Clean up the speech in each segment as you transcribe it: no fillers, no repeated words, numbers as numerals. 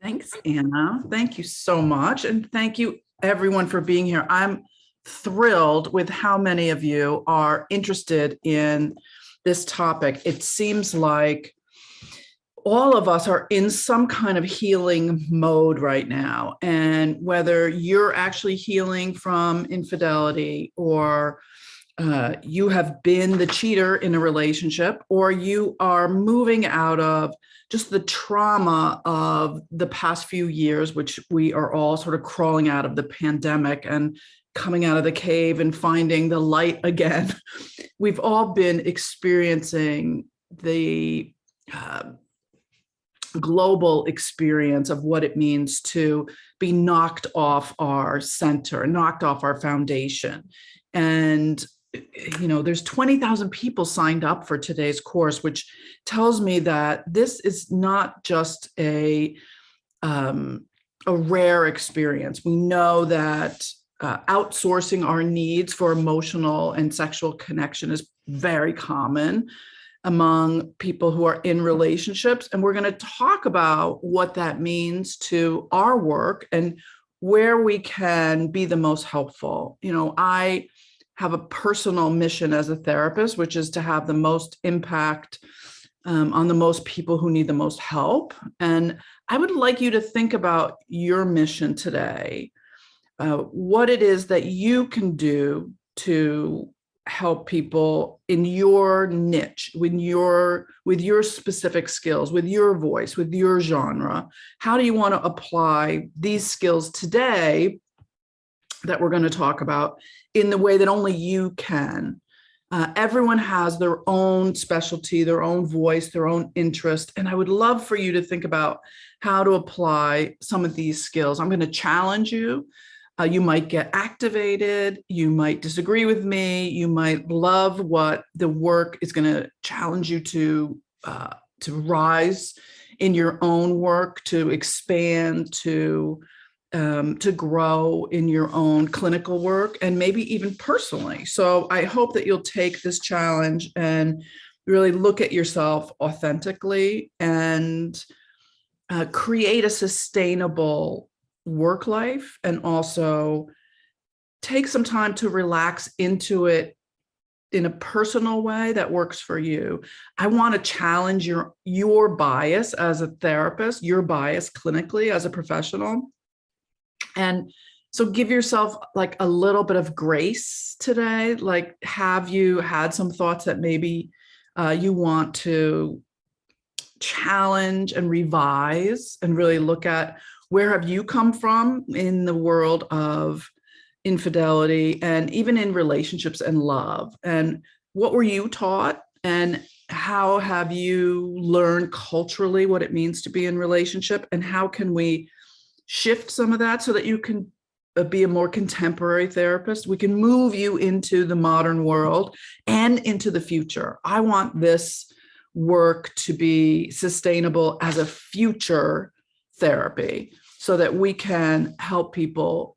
Thanks, Anna. Thank you so much. And thank you, everyone, for being here. I'm thrilled with how many of you are interested in this topic. It seems like all of us are in some kind of healing mode right now. And whether you're actually healing from infidelity or you have been the cheater in a relationship, or you are moving out of just the trauma of the past few years, which we are all sort of crawling out of the pandemic and coming out of the cave and finding the light again. We've all been experiencing the global experience of what it means to be knocked off our center, knocked off our foundation. And there's 20,000 people signed up for today's course, which tells me that this is not just a rare experience. We know that outsourcing our needs for emotional and sexual connection is very common among people who are in relationships. And we're going to talk about what that means to our work and where we can be the most helpful. I have a personal mission as a therapist, which is to have the most impact on the most people who need the most help. And I would like you to think about your mission today, what it is that you can do to help people in your niche, with your specific skills, with your voice, with your genre. How do you want to apply these skills today that we're going to talk about in the way that only you can? Everyone has their own specialty, their own voice, their own interest. And I would love for you to think about how to apply some of these skills. I'm going to challenge you. You might get activated. You might disagree with me. You might love what the work is going to challenge you to rise in your own work, to expand, to grow in your own clinical work, and maybe even personally. So I hope that you'll take this challenge and really look at yourself authentically and create a sustainable work life, and also take some time to relax into it in a personal way that works for you. I want to challenge your bias as a therapist, your bias clinically as a professional. And so give yourself like a little bit of grace today. Like, have you had some thoughts that maybe you want to challenge and revise and really look at where have you come from in the world of infidelity and even in relationships and love? And what were you taught? And how have you learned culturally what it means to be in relationship? And how can we shift some of that so that you can be a more contemporary therapist? We can move you into the modern world and into the future. I want this work to be sustainable as a future therapy so that we can help people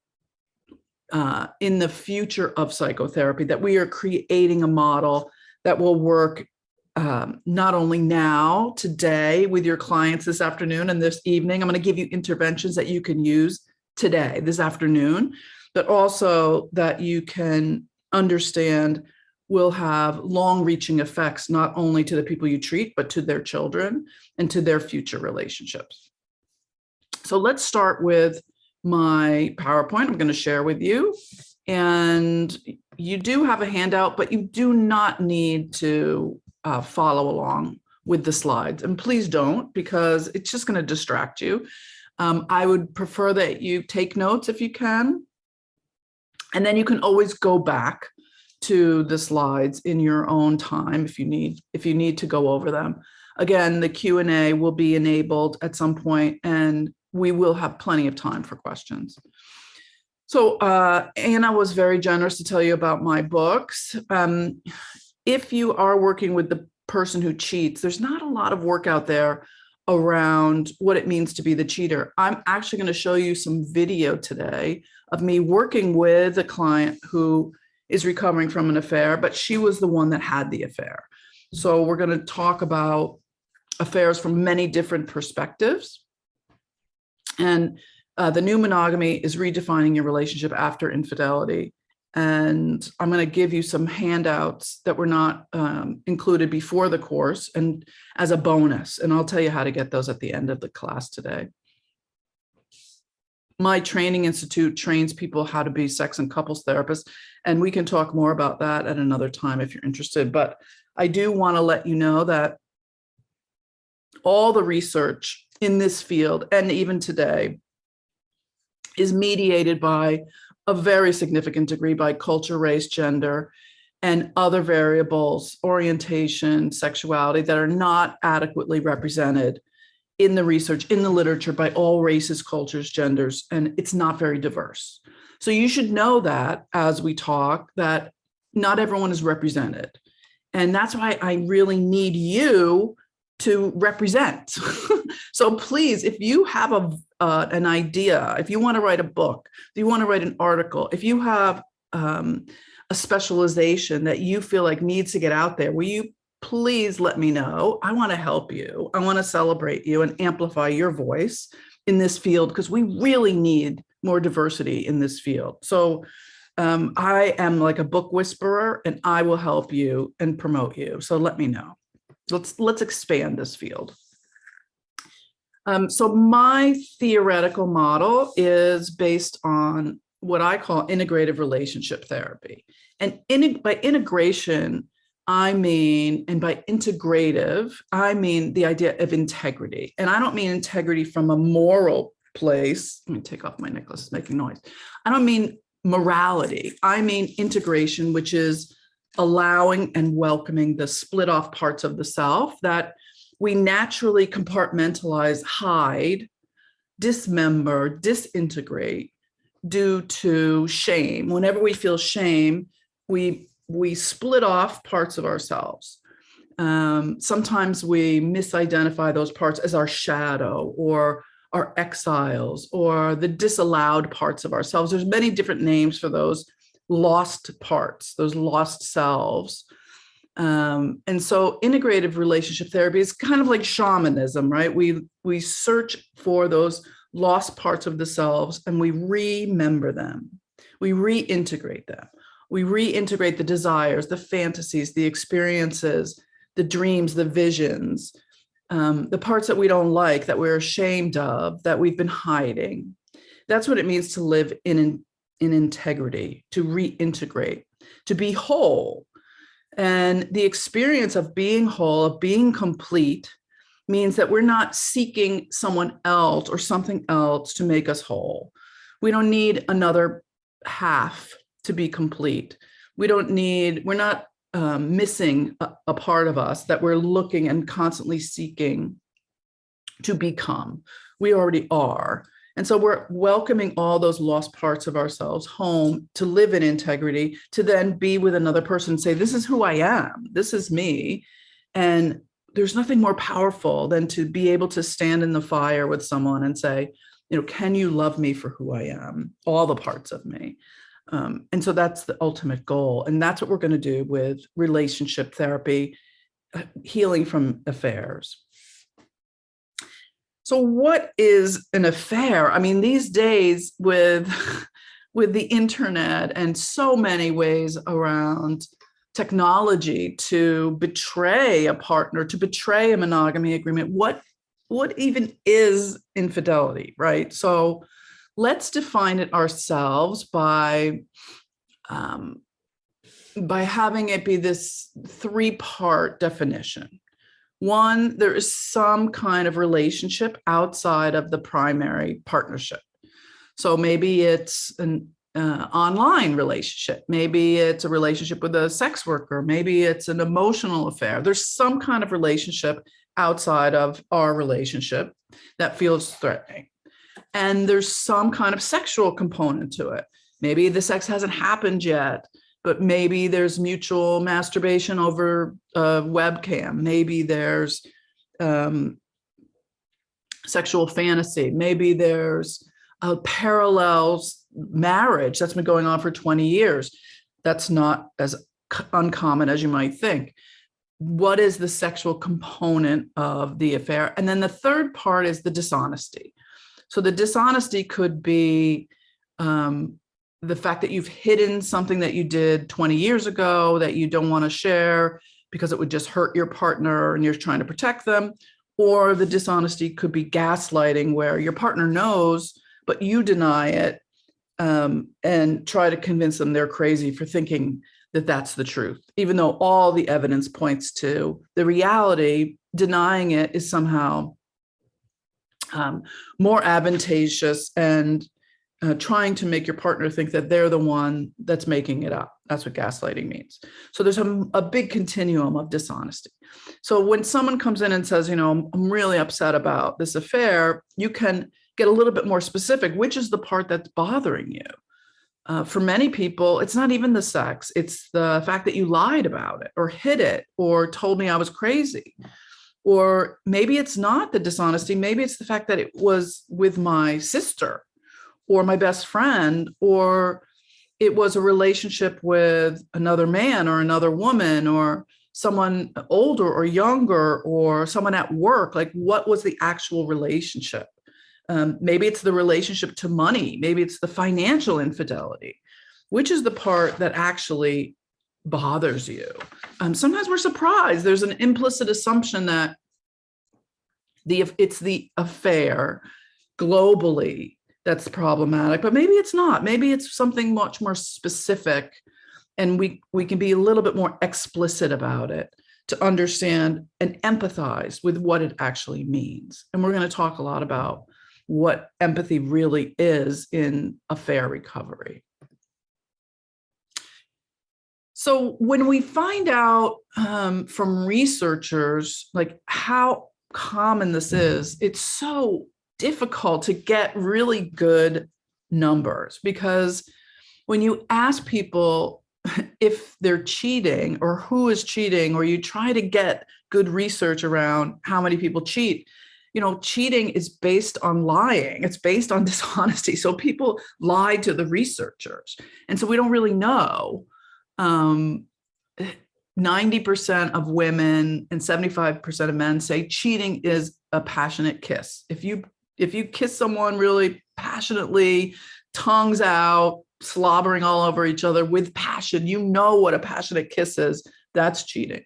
in the future of psychotherapy, that we are creating a model that will work not only now, today, with your clients this afternoon and this evening. I'm going to give you interventions that you can use today, this afternoon, but also that you can understand will have long-reaching effects, not only to the people you treat, but to their children and to their future relationships. So let's start with my PowerPoint I'm going to share with you. And you do have a handout, but you do not need to follow along with the slides. And please don't, because it's just going to distract you. I would prefer that you take notes if you can. And then you can always go back to the slides in your own time if you need to go over them. Again, the Q&A will be enabled at some point, and we will have plenty of time for questions. So Anna was very generous to tell you about my books. If you are working with the person who cheats, there's not a lot of work out there around what it means to be the cheater. I'm actually going to show you some video today of me working with a client who is recovering from an affair, but she was the one that had the affair. So we're going to talk about affairs from many different perspectives. And the new monogamy is redefining your relationship after infidelity. And I'm going to give you some handouts that were not included before the course and as a bonus. And I'll tell you how to get those at the end of the class today. My training institute trains people how to be sex and couples therapists, and we can talk more about that at another time if you're interested. But I do want to let you know that all the research in this field, and even today, is mediated by a very significant degree by culture, race, gender, and other variables, orientation, sexuality, that are not adequately represented in the research, in the literature, by all races, cultures, genders, and it's not very diverse. So you should know that as we talk, that not everyone is represented. And that's why I really need you to represent. So please, if you have an idea, if you want to write a book, if you want to write an article, if you have a specialization that you feel like needs to get out there, will you please let me know? I want to help you. I want to celebrate you and amplify your voice in this field, because we really need more diversity in this field. So I am like a book whisperer, and I will help you and promote you. So let me know. Let's expand this field. So my theoretical model is based on what I call integrative relationship therapy. And by integration, I mean, and by integrative, I mean the idea of integrity. And I don't mean integrity from a moral place. Let me take off my necklace, it's making noise. I don't mean morality. I mean integration, which is allowing and welcoming the split off parts of the self that we naturally compartmentalize, hide, dismember, disintegrate due to shame. Whenever we feel shame, we split off parts of ourselves. Sometimes we misidentify those parts as our shadow or our exiles or the disallowed parts of ourselves. There's many different names for those lost parts, those lost selves. And so integrative relationship therapy is kind of like shamanism, right? We search for those lost parts of the selves and we remember them. We reintegrate them. We reintegrate the desires, the fantasies, the experiences, the dreams, the visions, the parts that we don't like, that we're ashamed of, that we've been hiding. That's what it means to live in integrity, to reintegrate, to be whole. And the experience of being whole, of being complete, means that we're not seeking someone else or something else to make us whole. We don't need another half to be complete. We're not missing a part of us that we're looking and constantly seeking to become. We already are. And so we're welcoming all those lost parts of ourselves home to live in integrity, to then be with another person and say, this is who I am, this is me. And there's nothing more powerful than to be able to stand in the fire with someone and say, can you love me for who I am, all the parts of me? And so that's the ultimate goal. And that's what we're going to do with relationship therapy, healing from affairs. So what is an affair? I mean, these days with the internet and so many ways around technology to betray a partner, to betray a monogamy agreement, what even is infidelity, right? So let's define it ourselves by having it be this three-part definition. One, there is some kind of relationship outside of the primary partnership. So maybe it's an online relationship. Maybe it's a relationship with a sex worker. Maybe it's an emotional affair. There's some kind of relationship outside of our relationship that feels threatening. And there's some kind of sexual component to it. Maybe the sex hasn't happened yet, but maybe there's mutual masturbation over a webcam. Maybe there's sexual fantasy. Maybe there's a parallel marriage that's been going on for 20 years. That's not as uncommon as you might think. What is the sexual component of the affair? And then the third part is the dishonesty. So the dishonesty could be the fact that you've hidden something that you did 20 years ago that you don't want to share because it would just hurt your partner and you're trying to protect them. Or the dishonesty could be gaslighting, where your partner knows, but you deny it, and try to convince them they're crazy for thinking that that's the truth, even though all the evidence points to the reality. Denying it is somehow more advantageous, and trying to make your partner think that they're the one that's making it up. That's what gaslighting means. So there's a big continuum of dishonesty. So when someone comes in and says, I'm really upset about this affair, you can get a little bit more specific. Which is the part that's bothering you? For many people, it's not even the sex. It's the fact that you lied about it or hid it or told me I was crazy. Or maybe it's not the dishonesty. Maybe it's the fact that it was with my sister or my best friend, or it was a relationship with another man or another woman or someone older or younger or someone at work. Like, what was the actual relationship? Maybe it's the relationship to money. Maybe it's the financial infidelity. Which is the part that actually bothers you? Sometimes we're surprised. There's an implicit assumption that it's the affair globally that's problematic, but maybe it's not. Maybe it's something much more specific, and we can be a little bit more explicit about it to understand and empathize with what it actually means. And we're going to talk a lot about what empathy really is in affair recovery. So when we find out from researchers like how common this is, it's so difficult to get really good numbers, because when you ask people if they're cheating or who is cheating, or you try to get good research around how many people cheat, cheating is based on lying. It's based on dishonesty. So people lie to the researchers. And so we don't really know. 90% of women and 75% of men say cheating is a passionate kiss. If you kiss someone really passionately, tongues out, slobbering all over each other with passion, you know what a passionate kiss is. That's cheating.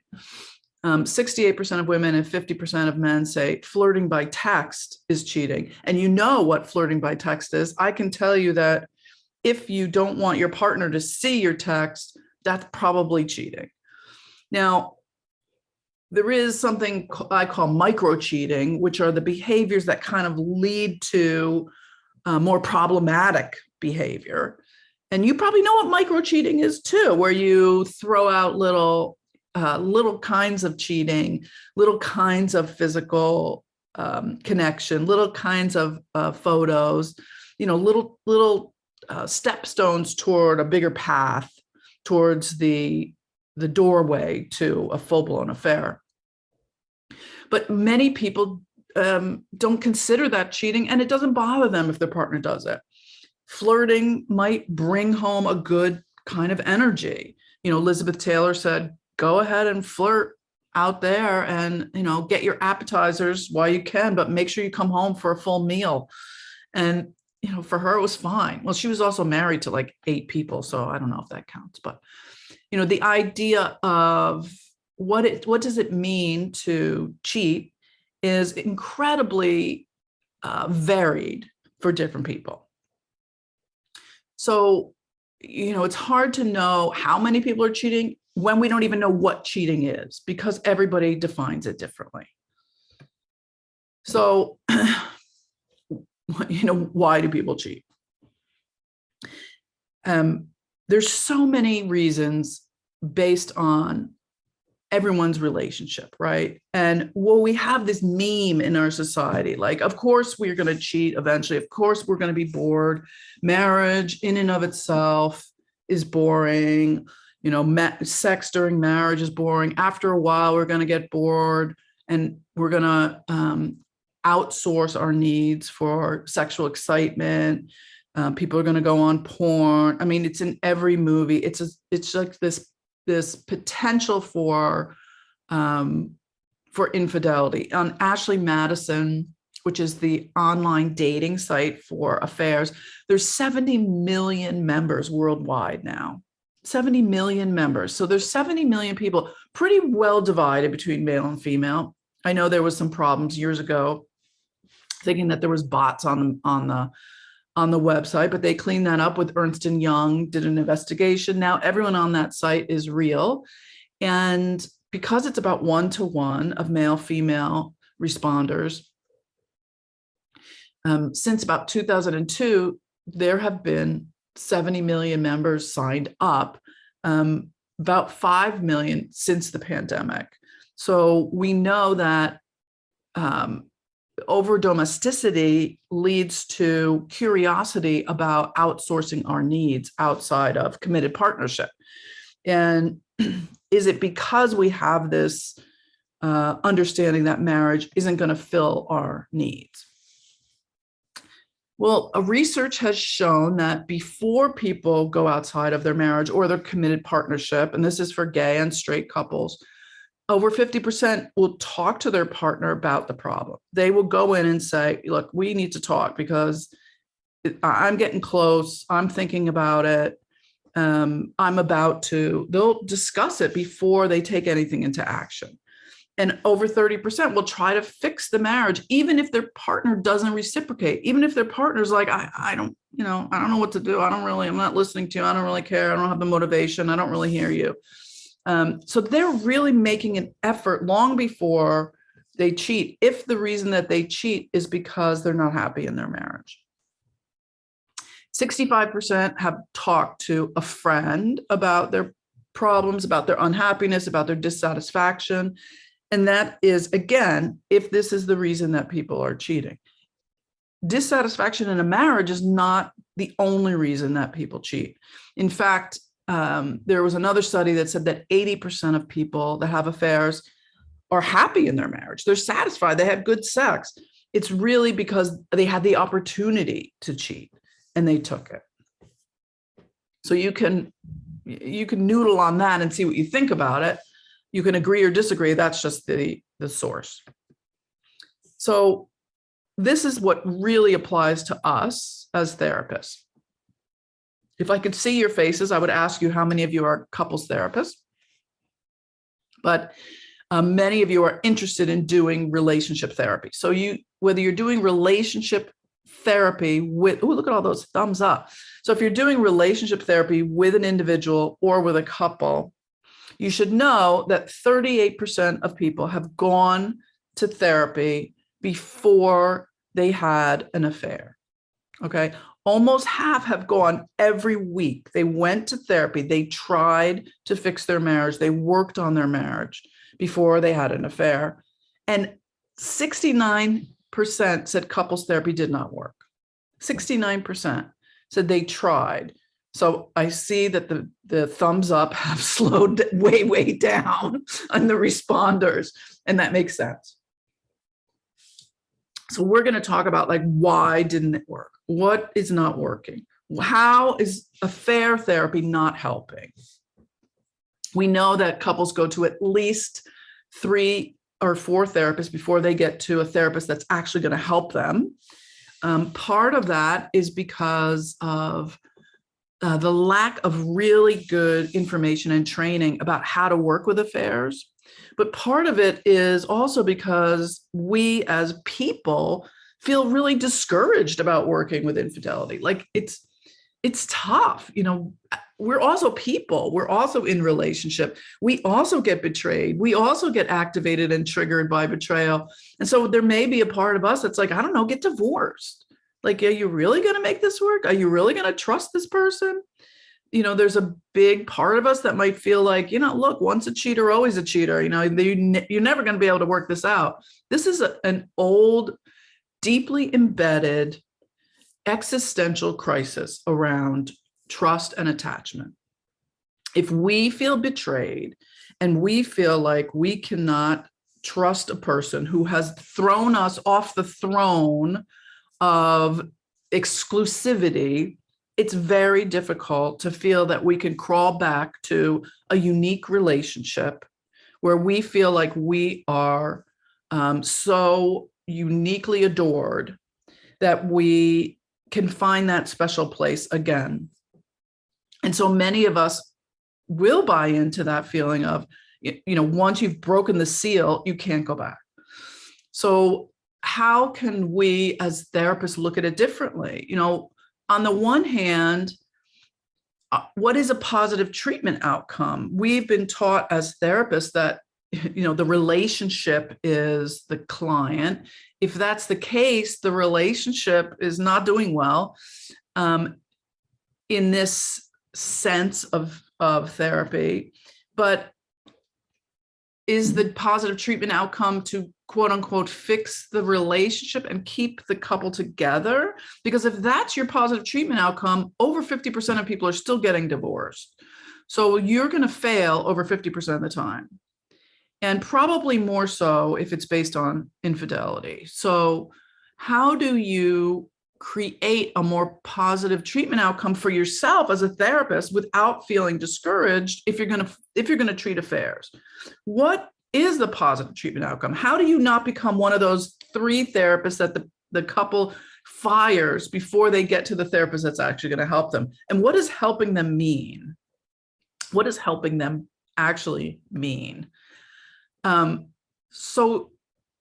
68% of women and 50% of men say flirting by text is cheating. And you know what flirting by text is. I can tell you that if you don't want your partner to see your text, that's probably cheating. Now, there is something I call micro cheating, which are the behaviors that kind of lead to more problematic behavior. And you probably know what micro cheating is too, where you throw out little kinds of cheating, little kinds of physical connection, little kinds of photos, little stepstones toward a bigger path, towards the doorway to a full-blown affair. But many people don't consider that cheating, and it doesn't bother them if their partner does it. Flirting might bring home a good kind of energy. Elizabeth Taylor said, go ahead and flirt out there and, get your appetizers while you can, but make sure you come home for a full meal. And, for her, it was fine. Well, she was also married to like 8 people, so I don't know if that counts. But, the idea of what does it mean to cheat is incredibly varied for different people. So, it's hard to know how many people are cheating when we don't even know what cheating is, because everybody defines it differently. So, why do people cheat? There's so many reasons based on everyone's relationship, right? And we have this meme in our society, like, of course we're going to cheat eventually. Of course we're going to be bored. Marriage in and of itself is boring. Sex during marriage is boring. After a while, we're going to get bored, and we're going to outsource our needs for sexual excitement. People are going to go on porn. I mean, it's in every movie. It's like this potential for infidelity. On Ashley Madison which is the online dating site for affairs, there's 70 million members worldwide now. 70 million members. So there's 70 million people, pretty well divided between male and female. I know there was some problems years ago thinking that there was bots on the website, but they cleaned that up with Ernst & Young, did an investigation. Now everyone on that site is real. And because it's about 1-to-1 of male-female responders, since about 2002, there have been 70 million members signed up, about 5 million since the pandemic. So we know that over-domesticity leads to curiosity about outsourcing our needs outside of committed partnership. And is it because we have this understanding that marriage isn't going to fill our needs? Well, research has shown that before people go outside of their marriage or their committed partnership, and this is for gay and straight couples, over 50% will talk to their partner about the problem. They will go in and say, look, we need to talk because I'm getting close. I'm thinking about it. I'm about to. They'll discuss it before they take anything into action. And over 30% will try to fix the marriage, even if their partner doesn't reciprocate, even if their partner's like, I don't know what to do. I'm not listening to you. I don't really care. I don't have the motivation. I don't really hear you. So they're really making an effort long before they cheat, if the reason that they cheat is because they're not happy in their marriage. 65% have talked to a friend about their problems, about their unhappiness, about their dissatisfaction. And that is, again, if this is the reason that people are cheating. Dissatisfaction in a marriage is not the only reason that people cheat. In fact, there was another study that said that 80% of people that have affairs are happy in their marriage. They're satisfied. They have good sex. It's really because they had the opportunity to cheat and they took it. So you can noodle on that and see what you think about it. You can agree or disagree. That's just the source. So this is what really applies to us as therapists. If I could see your faces, I would ask you how many of you are couples therapists. But many of you are interested in doing relationship therapy. So whether you're doing relationship therapy with, oh, look at all those thumbs up. So if you're doing relationship therapy with an individual or with a couple, you should know that 38% of people have gone to therapy before they had an affair. Okay. Almost half have gone every week. They went to therapy. They tried to fix their marriage. They worked on their marriage before they had an affair. And 69% said couples therapy did not work. 69% said they tried. So I see that the thumbs up have slowed way, way down on the responders, and that makes sense. So we're going to talk about why didn't it work? What is not working? How is affair therapy not helping? We know that couples go to at least 3 or 4 therapists before they get to a therapist that's actually going to help them. Part of that is because of the lack of really good information and training about how to work with affairs. But part of it is also because we as people feel really discouraged about working with infidelity. It's tough. We're also people. We're also in relationship. We also get betrayed. We also get activated and triggered by betrayal. And so there may be a part of us that's like, I don't know, get divorced. Are you really going to make this work? Are you really going to trust this person? There's a big part of us that might feel like, look, once a cheater, always a cheater. You're never going to be able to work this out. This is an old, deeply embedded existential crisis around trust and attachment. If we feel betrayed and we feel like we cannot trust a person who has thrown us off the throne of exclusivity, it's very difficult to feel that we can crawl back to a unique relationship where we feel like we are so uniquely adored, that we can find that special place again. And so many of us will buy into that feeling of, once you've broken the seal, you can't go back. So how can we as therapists look at it differently? On the one hand, what is a positive treatment outcome? We've been taught as therapists that, the relationship is the client. If that's the case, the relationship is not doing well. In this sense of therapy, but is the positive treatment outcome to quote unquote fix the relationship and keep the couple together? Because if that's your positive treatment outcome, over 50% of people are still getting divorced. So you're going to fail over 50% of the time, and probably more so if it's based on infidelity. So how do you create a more positive treatment outcome for yourself as a therapist without feeling discouraged if you're going to treat affairs? What is the positive treatment outcome? How do you not become one of those 3 therapists that the couple fires before they get to the therapist that's actually going to help them? And what does helping them mean? What does helping them actually mean? So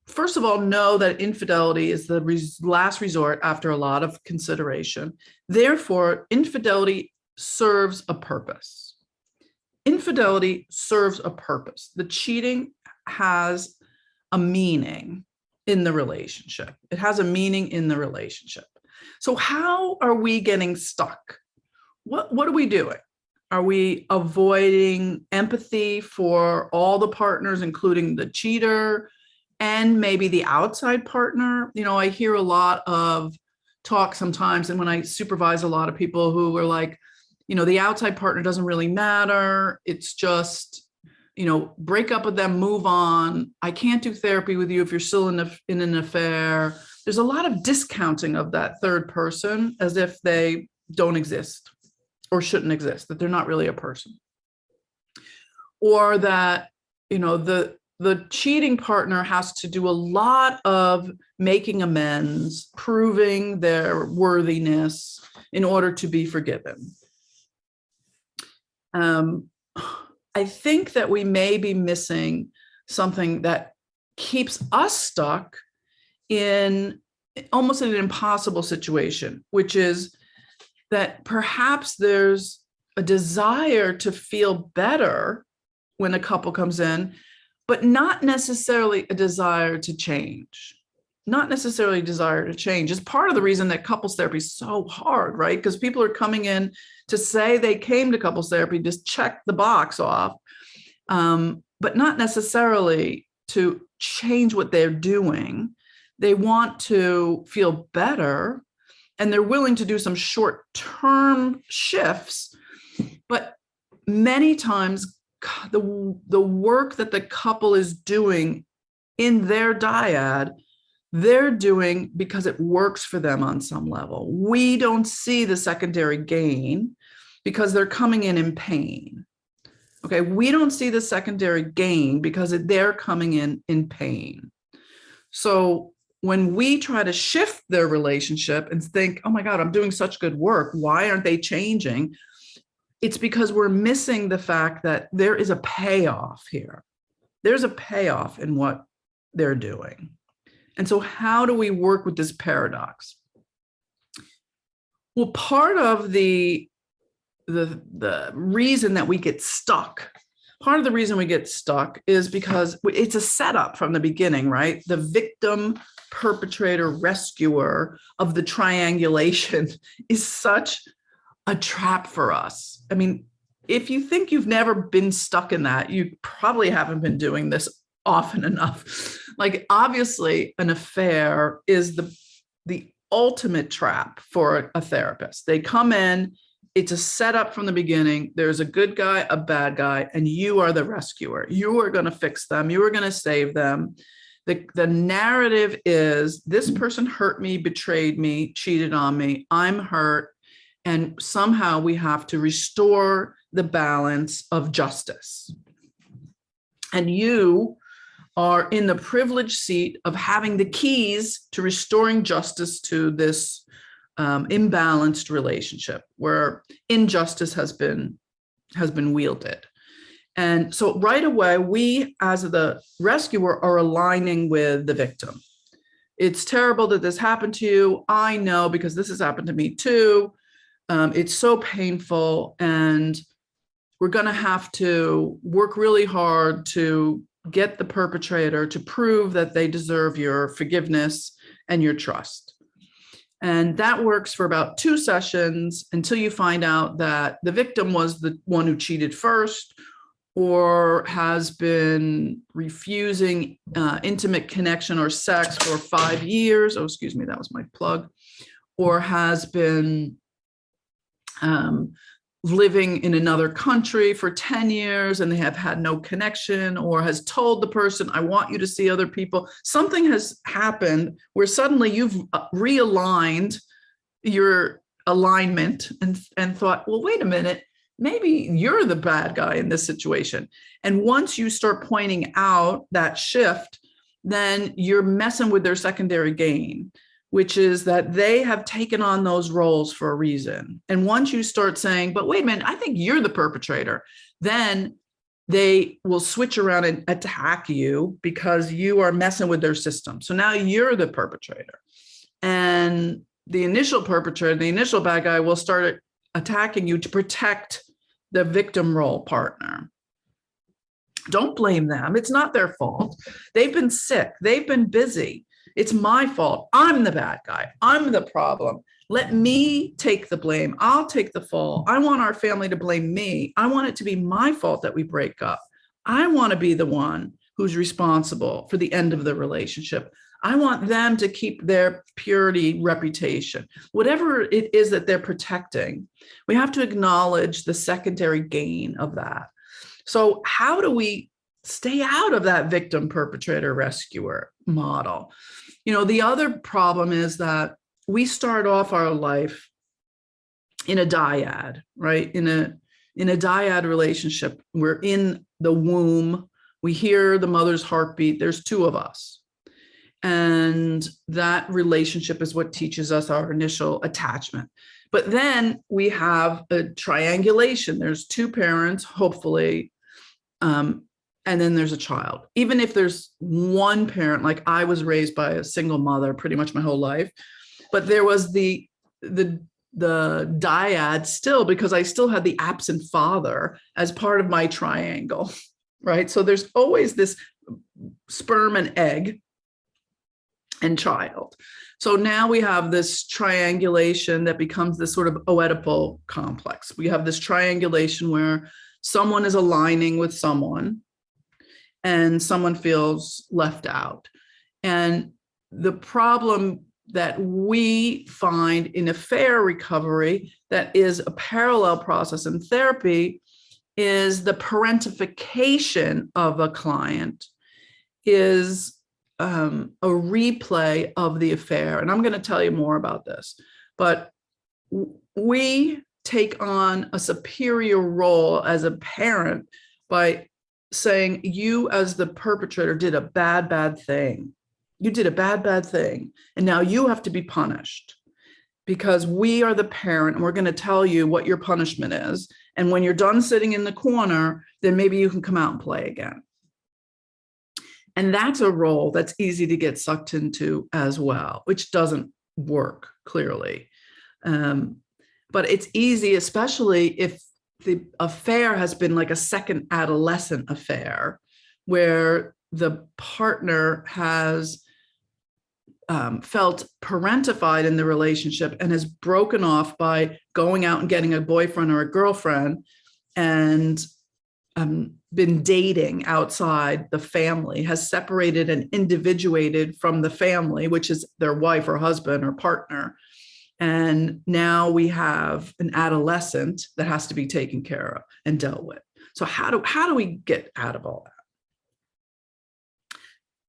first of all, know that infidelity is the last resort after a lot of consideration. Therefore, infidelity serves a purpose. Infidelity serves a purpose. The cheating has a meaning in the relationship. It has a meaning in the relationship. So how are we getting stuck? What are we doing? Are we avoiding empathy for all the partners, including the cheater and maybe the outside partner? I hear a lot of talk sometimes, and when I supervise a lot of people who are like, the outside partner doesn't really matter. It's just, break up with them, move on. I can't do therapy with you if you're still in an affair. There's a lot of discounting of that third person as if they don't exist or shouldn't exist, that they're not really a person. Or that, the cheating partner has to do a lot of making amends, proving their worthiness in order to be forgiven. I think that we may be missing something that keeps us stuck in almost an impossible situation, which is that perhaps there's a desire to feel better when a couple comes in, but not necessarily a desire to change. Not necessarily a desire to change is part of the reason that couples therapy is so hard, right? Because people are coming in to say they came to couples therapy, just check the box off, but not necessarily to change what they're doing. They want to feel better, and they're willing to do some short-term shifts, but many times the work that the couple is doing in their dyad, they're doing because it works for them on some level. We don't see the secondary gain because they're coming in pain. Okay, we don't see the secondary gain because they're coming in pain. So when we try to shift their relationship and think, oh my God, I'm doing such good work, why aren't they changing? It's because we're missing the fact that there is a payoff here. There's a payoff in what they're doing. And so how do we work with this paradox? Well, part of the reason that we get stuck, is because it's a setup from the beginning, right? The victim, perpetrator, rescuer of the triangulation is such a trap for us. I mean, if you think you've never been stuck in that, you probably haven't been doing this often enough. Like, obviously, an affair is the ultimate trap for a therapist. They come in, it's a setup from the beginning. There's a good guy, a bad guy, and you are the rescuer. You are going to fix them. You are going to save them. The narrative is, this person hurt me, betrayed me, cheated on me. I'm hurt. And somehow we have to restore the balance of justice. And you are in the privileged seat of having the keys to restoring justice to this imbalanced relationship where injustice has been wielded. And so right away, we as the rescuer are aligning with the victim. It's terrible that this happened to you. I know, because this has happened to me too. It's so painful, and we're going to have to work really hard to get the perpetrator to prove that they deserve your forgiveness and your trust. And that works for about 2 sessions until you find out that the victim was the one who cheated first, or has been refusing intimate connection or sex for 5 years. Oh, excuse me, that was my plug. Or has been living in another country for 10 years and they have had no connection, or has told the person, I want you to see other people. Something has happened where suddenly you've realigned your alignment and thought, well, wait a minute, maybe you're the bad guy in this situation. And once you start pointing out that shift, then you're messing with their secondary gain, which is that they have taken on those roles for a reason. And once you start saying, but wait a minute, I think you're the perpetrator, then they will switch around and attack you because you are messing with their system. So now you're the perpetrator. And the initial perpetrator, the initial bad guy, will start attacking you to protect the victim role partner. Don't blame them. It's not their fault. They've been sick. They've been busy. It's my fault. I'm the bad guy. I'm the problem. Let me take the blame. I'll take the fall. I want our family to blame me. I want it to be my fault that we break up. I want to be the one who's responsible for the end of the relationship. I want them to keep their purity reputation. Whatever it is that they're protecting, we have to acknowledge the secondary gain of that. So how do we stay out of that victim, perpetrator, rescuer model? The other problem is that we start off our life in a dyad, right? In a dyad relationship. We're in the womb. We hear the mother's heartbeat. There's 2 of us. And that relationship is what teaches us our initial attachment. But then we have a triangulation. There's 2 parents, hopefully, and then there's a child. Even if there's 1 parent, like I was raised by a single mother pretty much my whole life, but there was the dyad still, because I still had the absent father as part of my triangle, right? So there's always this sperm and egg and child. So now we have this triangulation that becomes this sort of Oedipal complex. We have this triangulation where someone is aligning with someone and someone feels left out. And the problem that we find in affair recovery, that is a parallel process in therapy, is the parentification of a client is a replay of the affair. And I'm going to tell you more about this, but we take on a superior role as a parent by saying, you as the perpetrator did a bad thing. You did a bad thing. And now you have to be punished because we are the parent and we're going to tell you what your punishment is. And when you're done sitting in the corner, then maybe you can come out and play again. And that's a role that's easy to get sucked into as well, which doesn't work clearly. But it's easy, especially if the affair has been like a second adolescent affair where the partner has felt parentified in the relationship and has broken off by going out and getting a boyfriend or a girlfriend and been dating outside the family, has separated and individuated from the family, which is their wife or husband or partner. And now we have an adolescent that has to be taken care of and dealt with. So how do we get out of all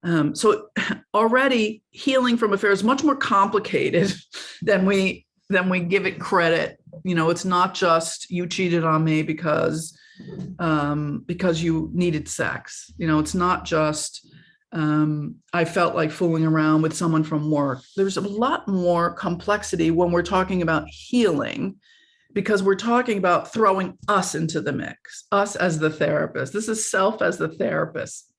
that? So already healing from affairs is much more complicated than we give it credit. It's not just you cheated on me because you needed sex. It's not just I felt like fooling around with someone from work. There's a lot more complexity when we're talking about healing, because we're talking about throwing us into the mix, us as the therapist. This is self as the therapist.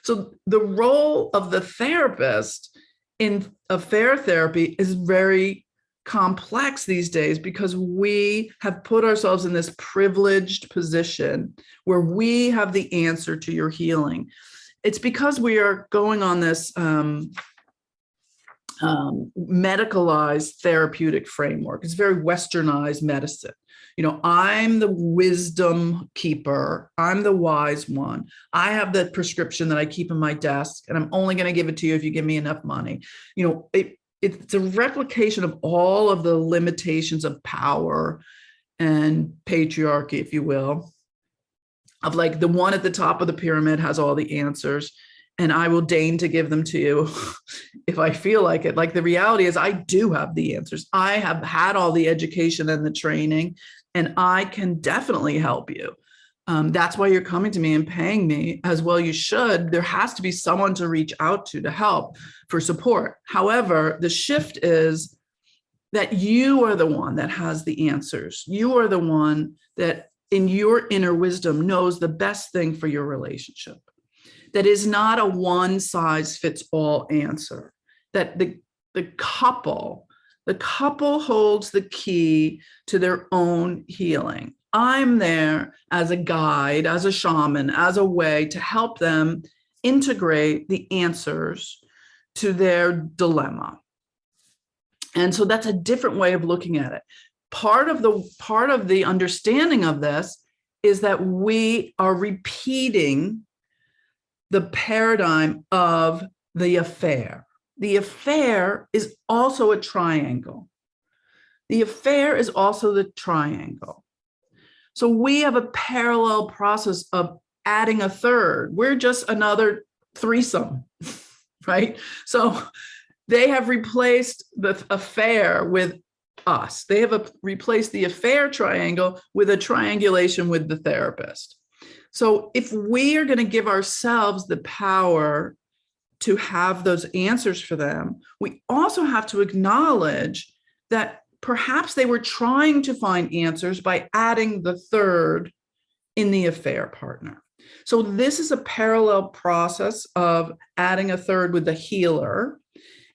So the role of the therapist in affair therapy is very complex these days, because we have put ourselves in this privileged position where we have the answer to your healing. It's because we are going on this medicalized therapeutic framework. It's very westernized medicine. I'm the wisdom keeper. I'm the wise one. I have the prescription that I keep in my desk, and I'm only going to give it to you if you give me enough money. It's a replication of all of the limitations of power and patriarchy, if you will, of like the one at the top of the pyramid has all the answers, and I will deign to give them to you if I feel like it. Like, the reality is I do have the answers. I have had all the education and the training, and I can definitely help you. That's why you're coming to me and paying me, as well you should. There has to be someone to reach out to help, for support. However, the shift is that you are the one that has the answers. You are the one that in your inner wisdom knows the best thing for your relationship. That is not a one size fits all answer. That the couple holds the key to their own healing. I'm there as a guide, as a shaman, as a way to help them integrate the answers to their dilemma. And so that's a different way of looking at it. Part of the understanding of this is that we are repeating the paradigm of the affair. The affair is also a triangle. The affair is also the triangle. So we have a parallel process of adding a third. We're just another threesome, right? So they have replaced the affair with us. They have replaced the affair triangle with a triangulation with the therapist. So if we are going to give ourselves the power to have those answers for them, we also have to acknowledge that perhaps they were trying to find answers by adding the third in the affair partner. So this is a parallel process of adding a third with the healer.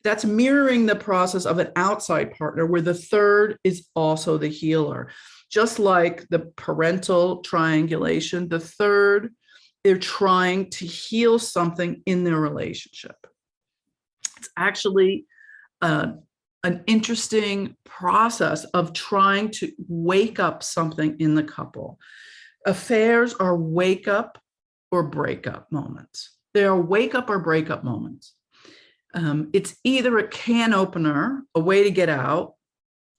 That's mirroring the process of an outside partner where the third is also the healer. Just like the parental triangulation, the third, they're trying to heal something in their relationship. It's actually an interesting process of trying to wake up something in the couple. Affairs are wake up or breakup moments. They are wake up or breakup moments. It's either a can opener, a way to get out.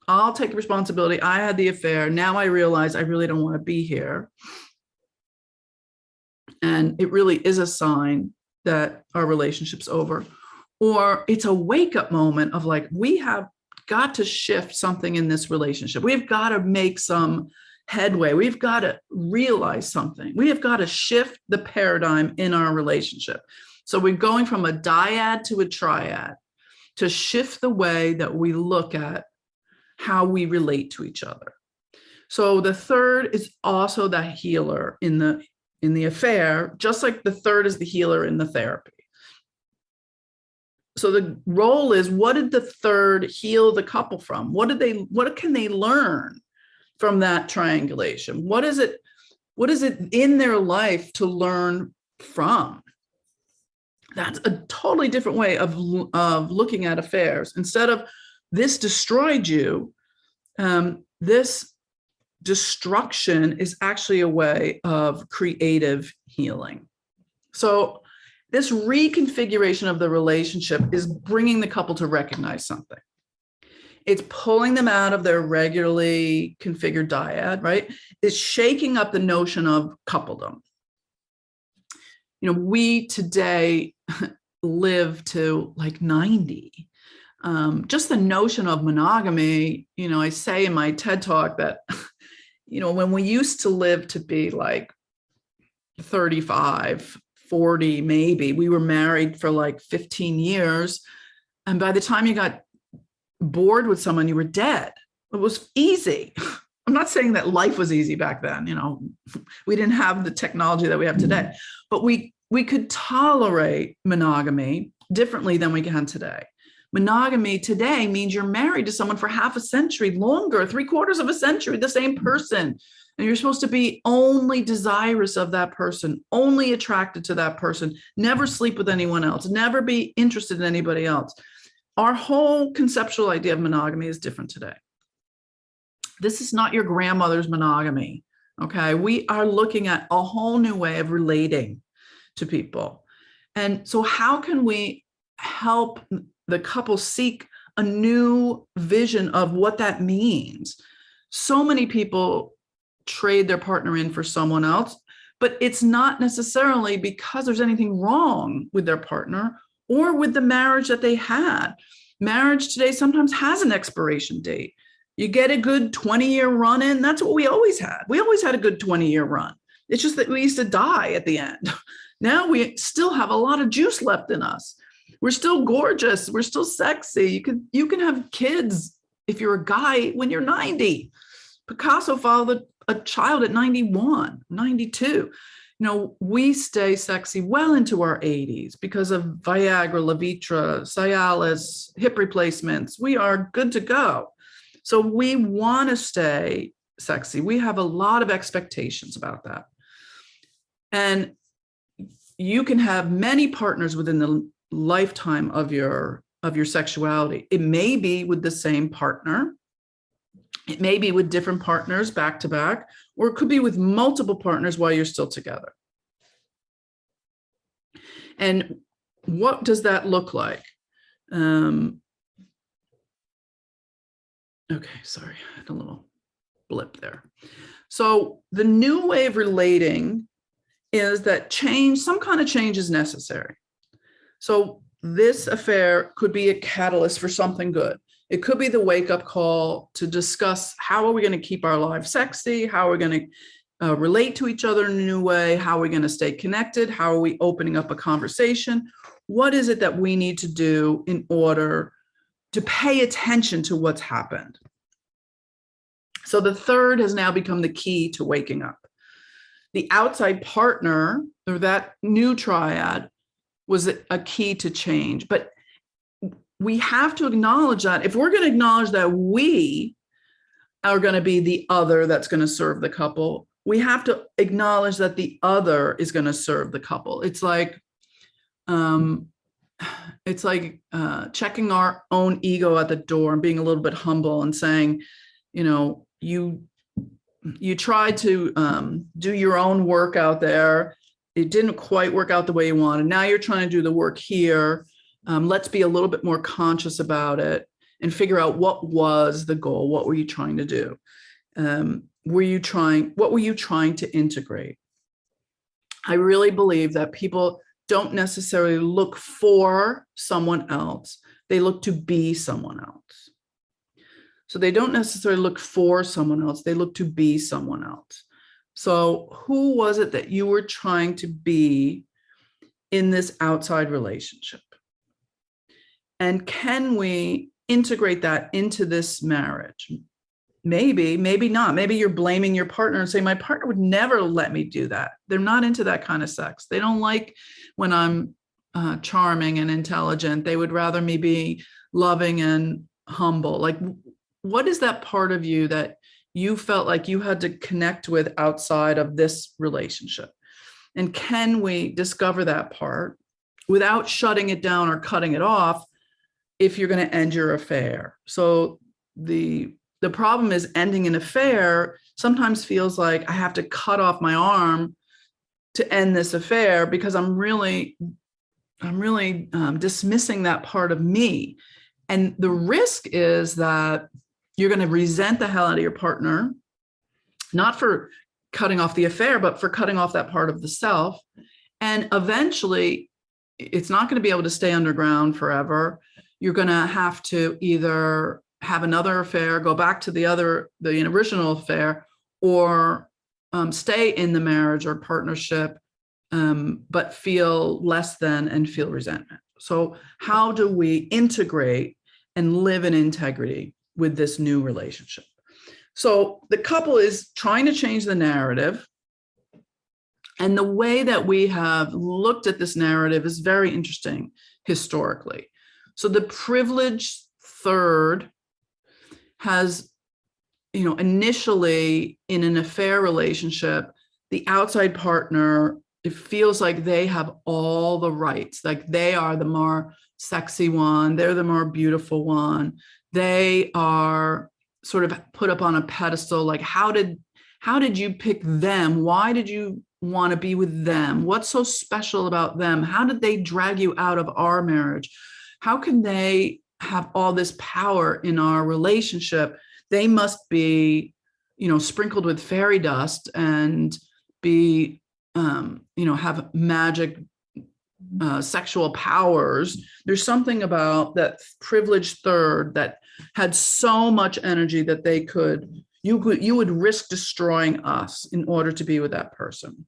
I'll take responsibility. I had the affair. Now I realize I really don't want to be here. And it really is a sign that our relationship's over. Or it's a wake-up moment of like, we have got to shift something in this relationship. We've got to make some headway. We've got to realize something. We have got to shift the paradigm in our relationship. So we're going from a dyad to a triad to shift the way that we look at how we relate to each other. So the third is also the healer in the affair, just like the third is the healer in the therapy. So the role is, what did the third heal the couple from? What can they learn from that triangulation? What is it in their life to learn from? That's a totally different way of looking at affairs. Instead of this destroyed you, this destruction is actually a way of creative healing. So this reconfiguration of the relationship is bringing the couple to recognize something. It's pulling them out of their regularly configured dyad, right? It's shaking up the notion of coupledom. We today live to like 90. Just the notion of monogamy, I say in my TED talk that, when we used to live to be like 35, 40, maybe. We were married for like 15 years. And by the time you got bored with someone, you were dead. It was easy. I'm not saying that life was easy back then. We didn't have the technology that we have today, but we could tolerate monogamy differently than we can today. Monogamy today means you're married to someone for half a century, longer, 3/4 of a century, the same person. And you're supposed to be only desirous of that person, only attracted to that person, never sleep with anyone else, never be interested in anybody else. Our whole conceptual idea of monogamy is different today. This is not your grandmother's monogamy, okay? We are looking at a whole new way of relating to people. And so how can we help the couple seek a new vision of what that means? So many people trade their partner in for someone else, but it's not necessarily because there's anything wrong with their partner or with the marriage that they had. Marriage today sometimes has an expiration date. You get a good 20-year run in. That's what we always had. We always had a good 20-year run. It's just that we used to die at the end. Now we still have a lot of juice left in us. We're still gorgeous. We're still sexy. You can have kids if you're a guy when you're 90. Picasso fathered a child at 91, 92. We stay sexy well into our 80s because of Viagra, Levitra, Cialis, hip replacements. We are good to go. So we want to stay sexy. We have a lot of expectations about that. And you can have many partners within the lifetime of your sexuality. It may be with the same partner. It may be with different partners back to back, or it could be with multiple partners while you're still together. And what does that look like? Okay, sorry, I had a little blip there. So the new way of relating is that some kind of change is necessary. So this affair could be a catalyst for something good. It could be the wake-up call to discuss how are we going to keep our lives sexy, how are we going to relate to each other in a new way, how are we going to stay connected, how are we opening up a conversation, what is it that we need to do in order to pay attention to what's happened. So the third has now become the key to waking up. The outside partner, or that new triad, was a key to change. But we have to acknowledge that if we're going to acknowledge that we are going to be the other that's going to serve the couple, we have to acknowledge that the other is going to serve the couple. It's like checking our own ego at the door and being a little bit humble and saying, you tried to do your own work out there. It didn't quite work out the way you wanted. Now you're trying to do the work here. Let's be a little bit more conscious about it and figure out what was the goal. What were you trying to do? What were you trying to integrate? I really believe that people don't necessarily look for someone else. They look to be someone else. So they don't necessarily look for someone else. They look to be someone else. So who was it that you were trying to be in this outside relationship? And can we integrate that into this marriage? Maybe, maybe not. Maybe you're blaming your partner and saying, my partner would never let me do that. They're not into that kind of sex. They don't like when I'm charming and intelligent. They would rather me be loving and humble. Like, what is that part of you that you felt like you had to connect with outside of this relationship? And can we discover that part without shutting it down or cutting it off if you're going to end your affair? So the problem is ending an affair sometimes feels like I have to cut off my arm to end this affair because I'm really dismissing that part of me. And the risk is that you're going to resent the hell out of your partner, not for cutting off the affair, but for cutting off that part of the self. And eventually, it's not going to be able to stay underground forever. You're going to have to either have another affair, go back to the original affair, or stay in the marriage or partnership but feel less than and feel resentment. So how do we integrate and live in integrity with this new relationship? So the couple is trying to change the narrative. And the way that we have looked at this narrative is very interesting historically. So the privileged third has, initially in an affair relationship, the outside partner, it feels like they have all the rights, like they are the more sexy one, they're the more beautiful one. They are sort of put up on a pedestal, like how did you pick them? Why did you want to be with them? What's so special about them? How did they drag you out of our marriage? How can they have all this power in our relationship? They must be, sprinkled with fairy dust and be, have magic sexual powers. There's something about that privileged third that had so much energy that you would risk destroying us in order to be with that person.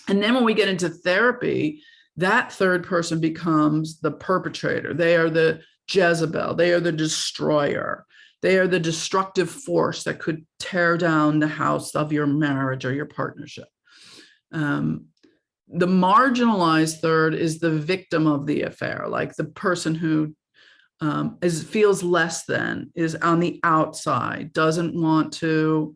And then when we get into therapy, that third person becomes the perpetrator. They are the Jezebel. They are the destroyer. They are the destructive force that could tear down the house of your marriage or your partnership. The marginalized third is the victim of the affair, like the person who feels less than, is on the outside, doesn't want to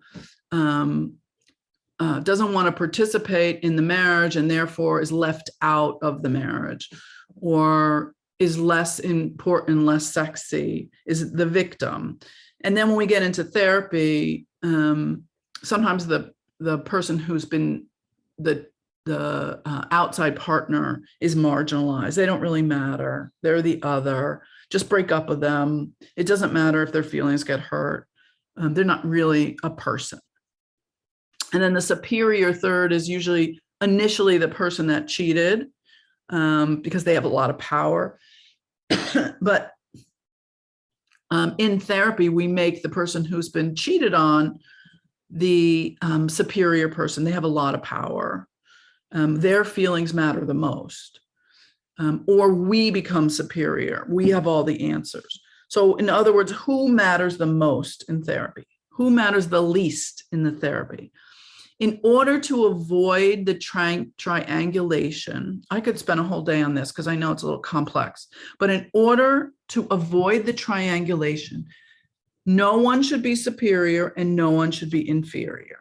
participate in the marriage, and therefore is left out of the marriage, or is less important, less sexy, is the victim. And then when we get into therapy, sometimes the person who's been the outside partner is marginalized. They don't really matter. They're the other. Just break up with them. It doesn't matter if their feelings get hurt. They're not really a person. And then the superior third is usually initially the person that cheated, because they have a lot of power. But in therapy, we make the person who's been cheated on the superior person. They have a lot of power. Their feelings matter the most. Or we become superior. We have all the answers. So in other words, who matters the most in therapy? Who matters the least in the therapy? In order to avoid the triangulation, I could spend a whole day on this because I know it's a little complex, but in order to avoid the triangulation, no one should be superior and no one should be inferior.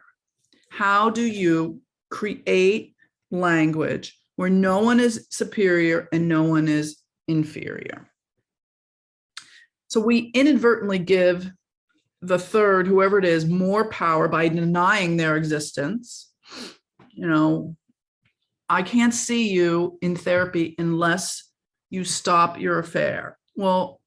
How do you create language where no one is superior and no one is inferior? So we inadvertently give the third, whoever it is, more power by denying their existence. I can't see you in therapy unless you stop your affair. Well,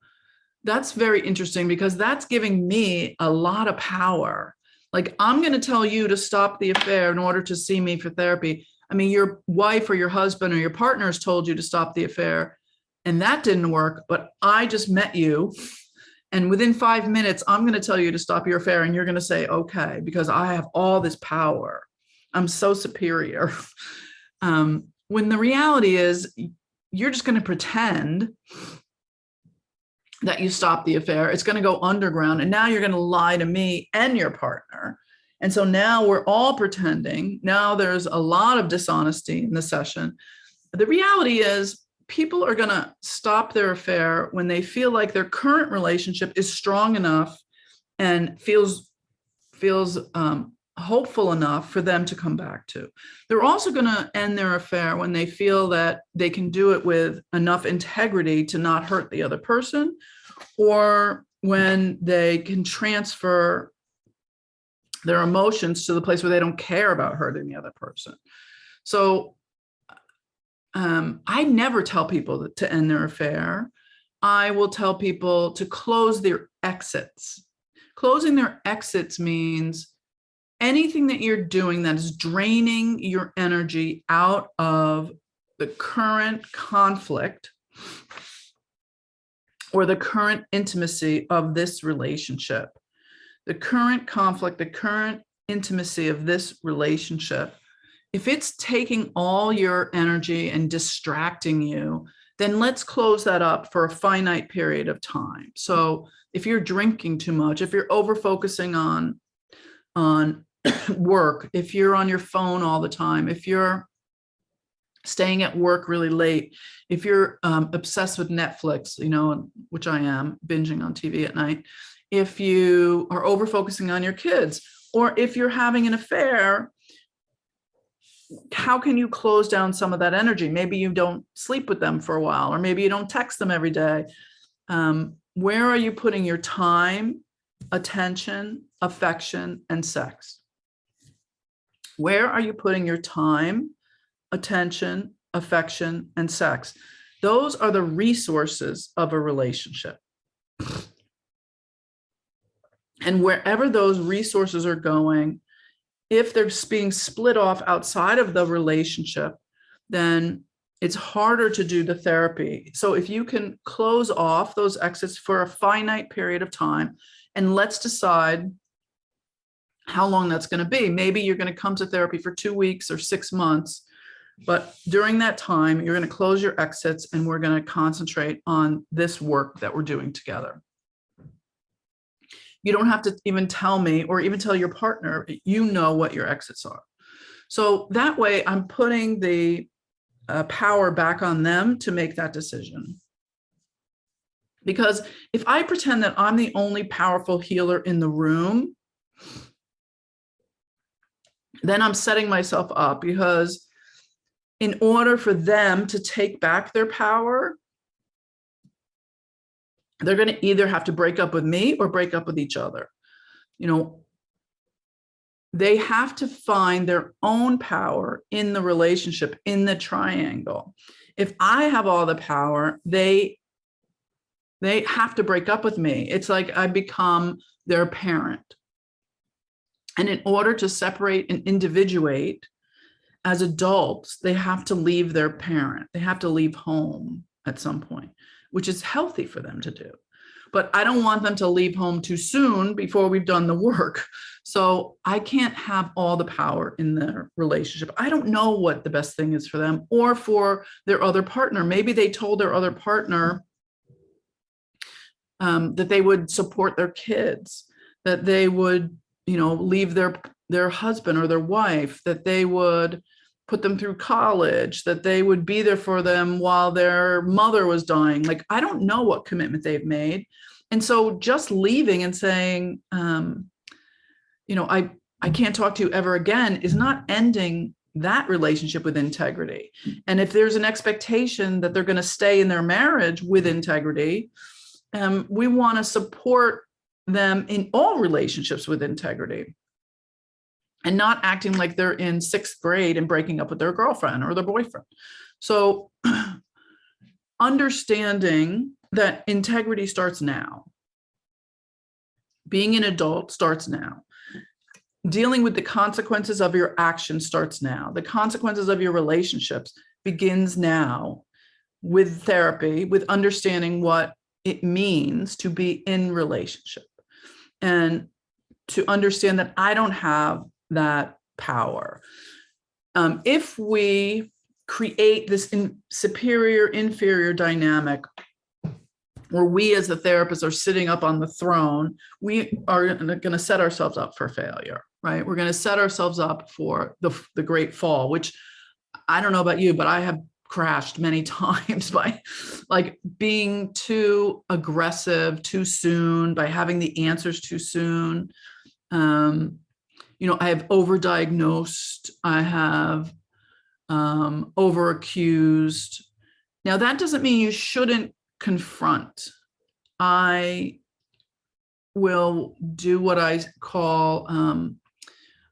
that's very interesting because that's giving me a lot of power. Like, I'm going to tell you to stop the affair in order to see me for therapy. I mean, your wife or your husband or your partner has told you to stop the affair, and that didn't work, but I just met you. And within 5 minutes, I'm going to tell you to stop your affair, and you're going to say, okay, because I have all this power. I'm so superior. When the reality is, you're just going to pretend that you stopped the affair. It's going to go underground. And now you're going to lie to me and your partner. And so now we're all pretending. Now there's a lot of dishonesty in the session. The reality is, people are going to stop their affair when they feel like their current relationship is strong enough and feels hopeful enough for them to come back to. They're also going to end their affair when they feel that they can do it with enough integrity to not hurt the other person, or when they can transfer their emotions to the place where they don't care about hurting the other person. So I never tell people to end their affair. I will tell people to close their exits. Closing their exits means anything that you're doing that is draining your energy out of the current conflict or the current intimacy of this relationship. The current conflict, the current intimacy of this relationship if it's taking all your energy and distracting you, then let's close that up for a finite period of time. So if you're drinking too much, if you're over focusing on work, if you're on your phone all the time, if you're staying at work really late, if you're obsessed with Netflix, which I am, binging on TV at night, if you are over focusing on your kids, or if you're having an affair, how can you close down some of that energy? Maybe you don't sleep with them for a while, or maybe you don't text them every day. Where are you putting your time, attention, affection, and sex? Where are you putting your time, attention, affection, and sex? Those are the resources of a relationship. And wherever those resources are going, if they're being split off outside of the relationship, then it's harder to do the therapy. So if you can close off those exits for a finite period of time, and let's decide how long that's going to be. Maybe you're going to come to therapy for 2 weeks or 6 months, but during that time, you're going to close your exits and we're going to concentrate on this work that we're doing together. You don't have to even tell me or even tell your partner, you know what your exits are. So that way I'm putting the power back on them to make that decision. Because if I pretend that I'm the only powerful healer in the room, then I'm setting myself up, because in order for them to take back their power, they're going to either have to break up with me or break up with each other. They have to find their own power in the relationship, in the triangle. If I have all the power, they have to break up with me. It's like I become their parent. And in order to separate and individuate as adults, they have to leave their parent. They have to leave home at some point, which is healthy for them to do. But I don't want them to leave home too soon before we've done the work. So I can't have all the power in their relationship. I don't know what the best thing is for them or for their other partner. Maybe they told their other partner that they would support their kids, that they would, leave their husband or their wife, that they would put them through college, that they would be there for them while their mother was dying. Like, I don't know what commitment they've made. And so just leaving and saying, I can't talk to you ever again is not ending that relationship with integrity. And if there's an expectation that they're going to stay in their marriage with integrity, we want to support them in all relationships with integrity, and not acting like they're in 6th grade and breaking up with their girlfriend or their boyfriend. So understanding that integrity starts now. Being an adult starts now. Dealing with the consequences of your actions starts now. The consequences of your relationships begins now with therapy, with understanding what it means to be in relationship, and to understand that I don't have that power. If we create this superior-inferior dynamic where we as the therapists are sitting up on the throne, we are going to set ourselves up for failure, right? We're going to set ourselves up for the great fall, which I don't know about you, but I have crashed many times by like being too aggressive too soon, by having the answers too soon. I have overdiagnosed, I have overaccused. Now, that doesn't mean you shouldn't confront. I will do what I call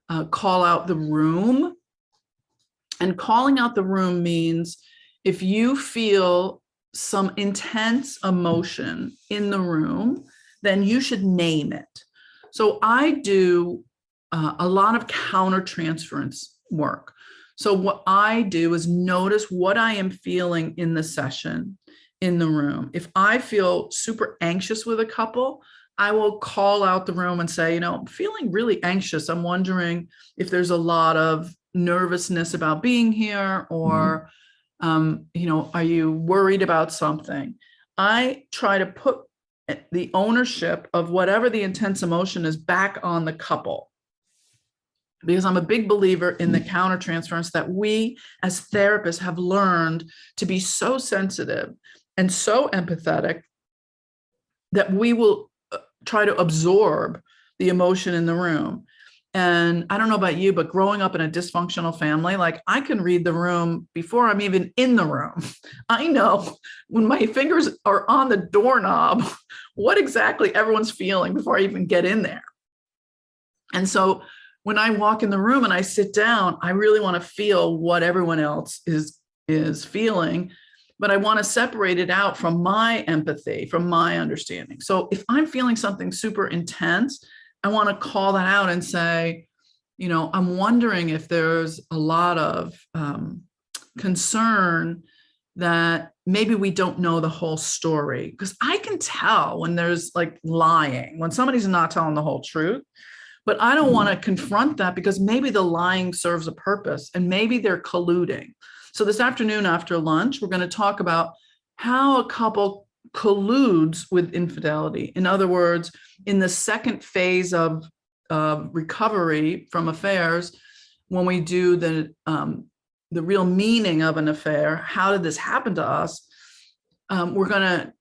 out the room. And calling out the room means if you feel some intense emotion in the room, then you should name it. So I do a lot of countertransference work. So what I do is notice what I am feeling in the session, in the room. If I feel super anxious with a couple, I will call out the room and say, I'm feeling really anxious. I'm wondering if there's a lot of nervousness about being here, or are you worried about something? I try to put the ownership of whatever the intense emotion is back on the couple, because I'm a big believer in the countertransference, that we as therapists have learned to be so sensitive and so empathetic that we will try to absorb the emotion in the room. And I don't know about you, but growing up in a dysfunctional family, like, I can read the room before I'm even in the room. I know when my fingers are on the doorknob, what exactly everyone's feeling before I even get in there. And so when I walk in the room and I sit down, I really want to feel what everyone else is feeling, but I want to separate it out from my empathy, from my understanding. So if I'm feeling something super intense, I want to call that out and say, I'm wondering if there's a lot of concern that maybe we don't know the whole story. Because I can tell when there's like lying, when somebody's not telling the whole truth. But I don't want to confront that, because maybe the lying serves a purpose and maybe they're colluding. So this afternoon after lunch, we're going to talk about how a couple colludes with infidelity. In other words, in the second phase of recovery from affairs, when we do the real meaning of an affair, how did this happen to us? We're going to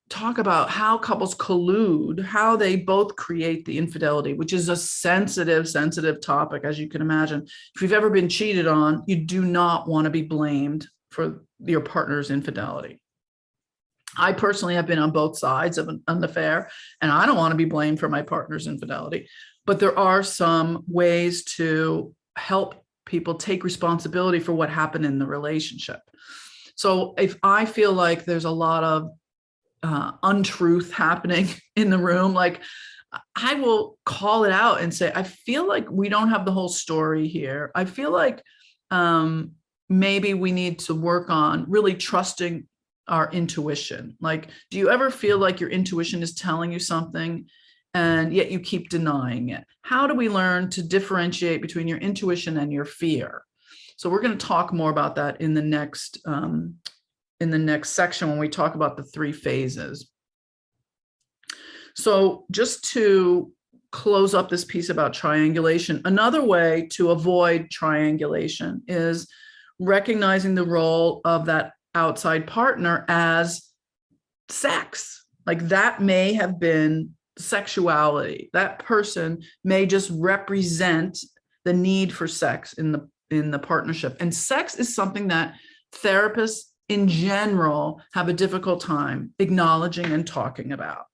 talk about how couples collude, how they both create the infidelity, which is a sensitive topic, as you can imagine. If you've ever been cheated on, you do not want to be blamed for your partner's infidelity. I personally have been on both sides of an affair, and I don't want to be blamed for my partner's infidelity. But there are some ways to help people take responsibility for what happened in the relationship. So if I feel like there's a lot of untruth happening in the room, like, I will call it out and say, I feel like we don't have the whole story here. I feel like maybe we need to work on really trusting our intuition. Like, do you ever feel like your intuition is telling you something and yet you keep denying it? How do we learn to differentiate between your intuition and your fear? So we're going to talk more about that in the next section when we talk about the 3 phases. So just to close up this piece about triangulation, another way to avoid triangulation is recognizing the role of that outside partner as sex. Like, that may have been sexuality. That person may just represent the need for sex in the partnership. And sex is something that therapists in general have a difficult time acknowledging and talking about.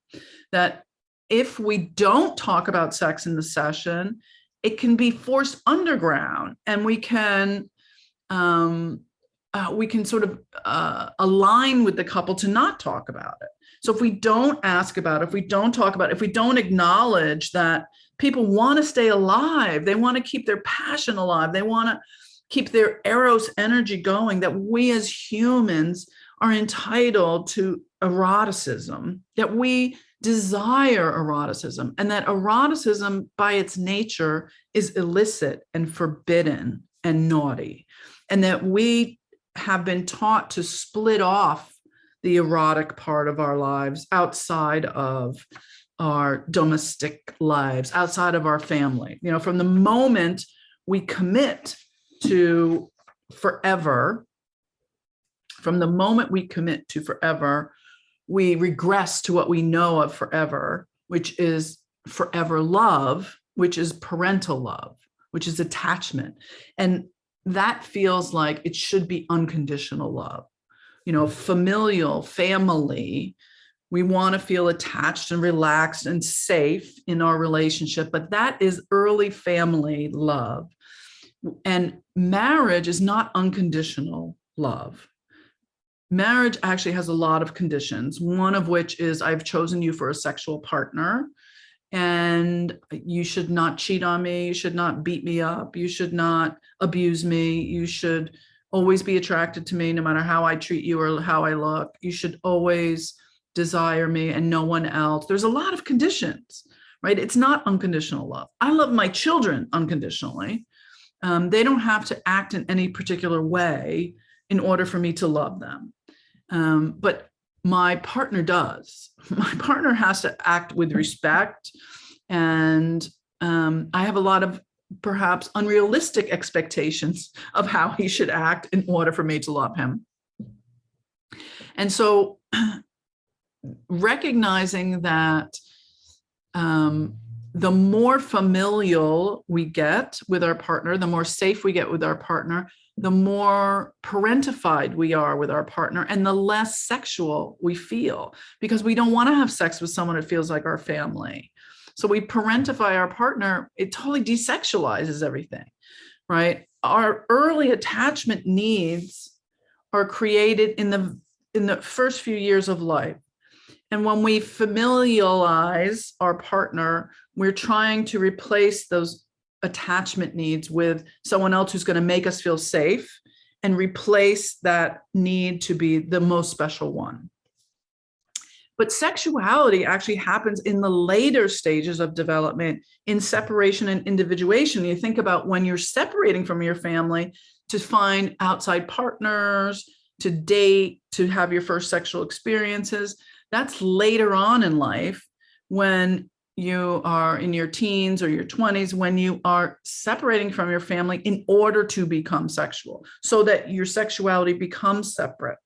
That if we don't talk about sex in the session, it can be forced underground, and we can sort of align with the couple to not talk about it. So if we don't ask about it, if we don't talk about it, if we don't acknowledge that people want to stay alive, they want to keep their passion alive, they want to keep their eros energy going, that we as humans are entitled to eroticism, that we desire eroticism, and that eroticism by its nature is illicit and forbidden and naughty, and that we have been taught to split off the erotic part of our lives outside of our domestic lives, outside of our family. From the moment we commit to forever, we regress to what we know of forever, which is forever love, which is parental love, which is attachment. And that feels like it should be unconditional love. Familial, family, we want to feel attached and relaxed and safe in our relationship, but that is early family love. And marriage is not unconditional love. Marriage actually has a lot of conditions, one of which is I've chosen you for a sexual partner, and you should not cheat on me, you should not beat me up, you should not abuse me, you should always be attracted to me no matter how I treat you or how I look, you should always desire me and no one else. There's a lot of conditions, right? It's not unconditional love. I love my children unconditionally. They don't have to act in any particular way in order for me to love them. But my partner does. My partner has to act with respect. And I have a lot of perhaps unrealistic expectations of how he should act in order for me to love him. And so recognizing that the more familial we get with our partner, the more safe we get with our partner, the more parentified we are with our partner, and the less sexual we feel, because we don't want to have sex with someone that feels like our family. So we parentify our partner, it totally desexualizes everything, right? Our early attachment needs are created in the first few years of life. And when we familialize our partner, we're trying to replace those attachment needs with someone else who's going to make us feel safe and replace that need to be the most special one. But sexuality actually happens in the later stages of development, in separation and individuation. You think about when you're separating from your family to find outside partners, to date, to have your first sexual experiences. That's later on in life, when you are in your teens or your 20s, when you are separating from your family in order to become sexual, so that your sexuality becomes separate.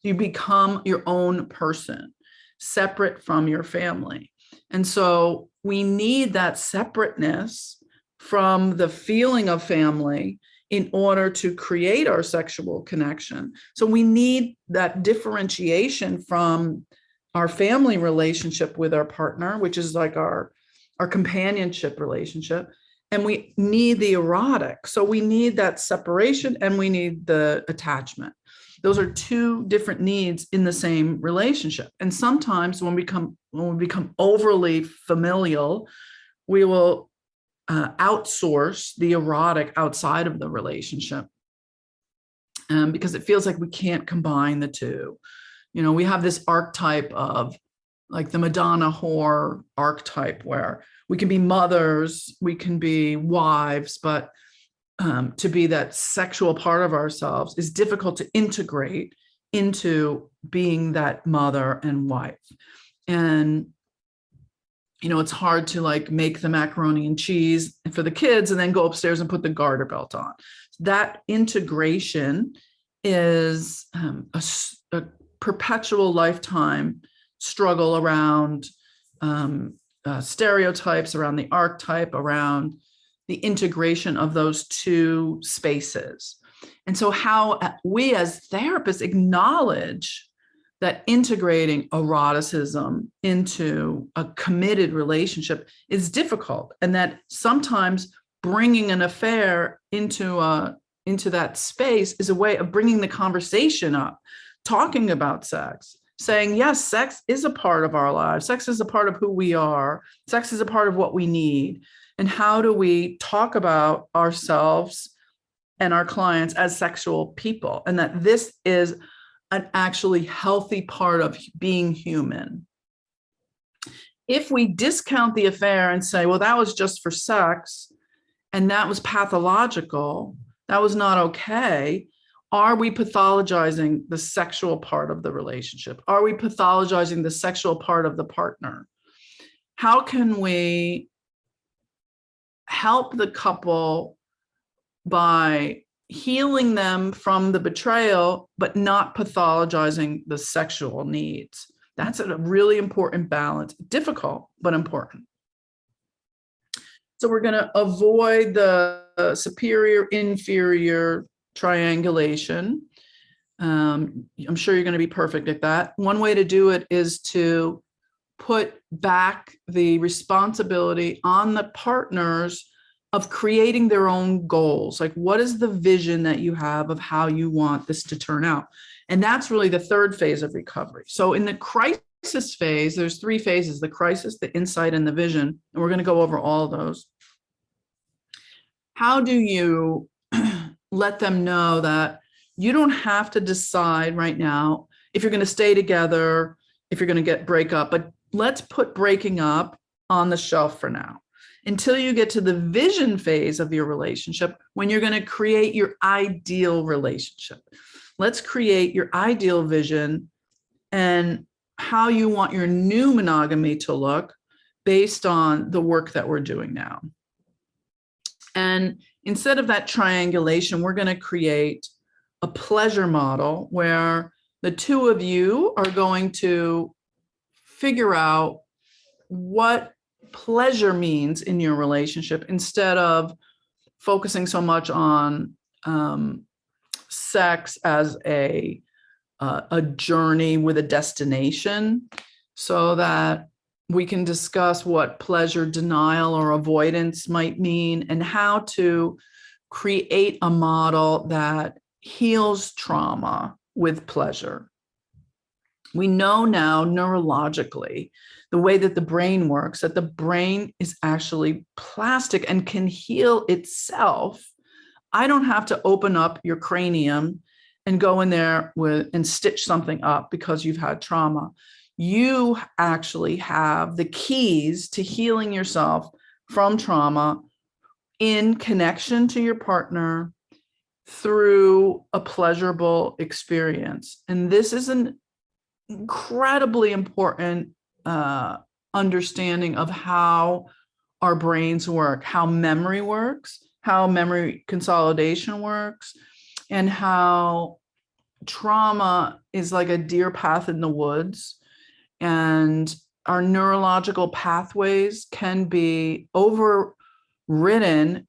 You become your own person, separate from your family. And so we need that separateness from the feeling of family in order to create our sexual connection. So we need that differentiation from our family relationship with our partner, which is like our companionship relationship. And we need the erotic. So we need that separation and we need the attachment. Those are two different needs in the same relationship. And sometimes when we become overly familial, we will outsource the erotic outside of the relationship, because it feels like we can't combine the two. You know, we have this archetype of like the Madonna whore archetype, where we can be mothers, we can be wives, but to be that sexual part of ourselves is difficult to integrate into being that mother and wife. And, you know, it's hard to like make the macaroni and cheese for the kids and then go upstairs and put the garter belt on. That integration is a perpetual lifetime struggle around stereotypes, around the archetype, around the integration of those two spaces. And so how we as therapists acknowledge that integrating eroticism into a committed relationship is difficult, and that sometimes bringing an affair into that space is a way of bringing the conversation up, talking about sex, saying, yes, sex is a part of our lives. Sex is a part of who we are. Sex is a part of what we need. And how do we talk about ourselves and our clients as sexual people? And that this is an actually healthy part of being human. If we discount the affair and say, well, that was just for sex and that was pathological, that was not okay, are we pathologizing the sexual part of the relationship? Are we pathologizing the sexual part of the partner? How can we help the couple by healing them from the betrayal, but not pathologizing the sexual needs? That's a really important balance, difficult, but important. So we're going to avoid the superior, inferior triangulation. I'm sure you're going to be perfect at that. One way to do it is to put back the responsibility on the partners of creating their own goals. Like, what is the vision that you have of how you want this to turn out? And that's really the third phase of recovery. So in the crisis phase, there's three phases: the crisis, the insight, and the vision. And we're going to go over all of those. How do you let them know that you don't have to decide right now if you're going to stay together, if you're going to break up, but let's put breaking up on the shelf for now. until you get to the vision phase of your relationship, when you're going to create your ideal relationship. Let's create your ideal vision and how you want your new monogamy to look based on the work that we're doing now. And instead of that triangulation, we're going to create a pleasure model where the two of you are going to figure out what pleasure means in your relationship instead of focusing so much on sex as a journey with a destination, so that we can discuss what pleasure denial or avoidance might mean and how to create a model that heals trauma with pleasure. We know now neurologically, the way that the brain works, that the brain is actually plastic and can heal itself. I don't have to open up your cranium and go in there and stitch something up because you've had trauma. You actually have the keys to healing yourself from trauma in connection to your partner through a pleasurable experience. And this is an incredibly important understanding of how our brains work, how memory works, how memory consolidation works, and how trauma is like a deer path in the woods. And our neurological pathways can be overridden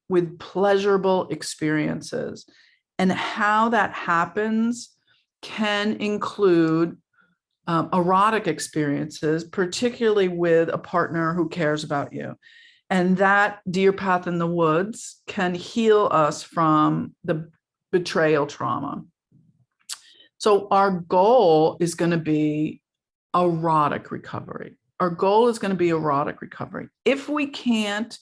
with pleasurable experiences. And how that happens can include erotic experiences, particularly with a partner who cares about you. And that deer path in the woods can heal us from the betrayal trauma. So our goal is going to be erotic recovery. Our goal is going to be erotic recovery. If we can't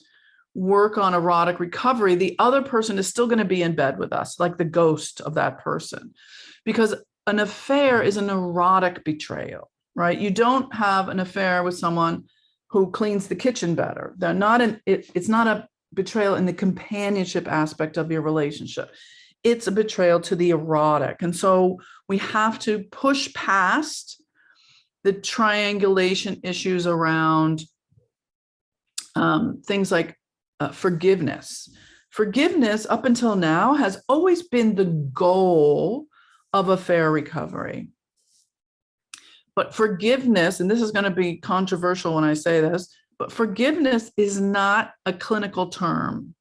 work on erotic recovery, the other person is still going to be in bed with us, like the ghost of that person, because an affair is an erotic betrayal, right? You don't have an affair with someone who cleans the kitchen better. They're not it's not a betrayal in the companionship aspect of your relationship. It's a betrayal to the erotic. And so we have to push past the triangulation issues around things like forgiveness. Forgiveness up until now has always been the goal of affair recovery. But forgiveness, and this is going to be controversial when I say this, but forgiveness is not a clinical term.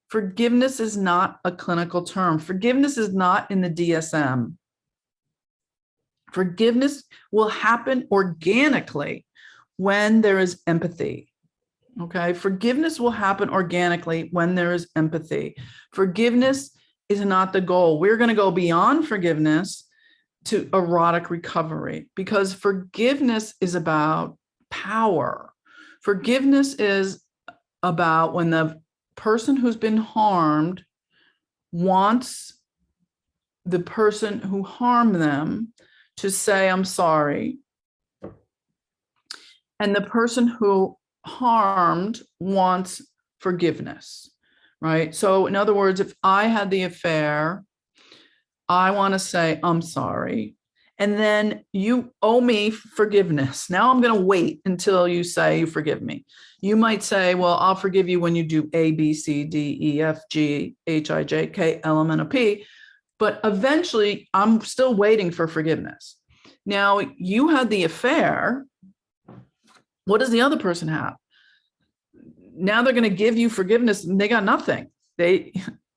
Forgiveness is not a clinical term. Forgiveness is not in the DSM. Forgiveness will happen organically when there is empathy. Okay, forgiveness will happen organically when there is empathy. Forgiveness is not the goal. We're going to go beyond forgiveness to erotic recovery, because forgiveness is about power. Forgiveness is about when the person who's been harmed wants the person who harmed them to say, I'm sorry. And the person who harmed wants forgiveness, right? So in other words, if I had the affair, I want to say, I'm sorry. And then you owe me forgiveness. Now I'm going to wait until you say you forgive me. You might say, well, I'll forgive you when you do A, B, C, D, E, F, G, H, I, J, K, L, M, N, O, P. But eventually I'm still waiting for forgiveness. Now you had the affair. What does the other person have? Now they're going to give you forgiveness and they got nothing.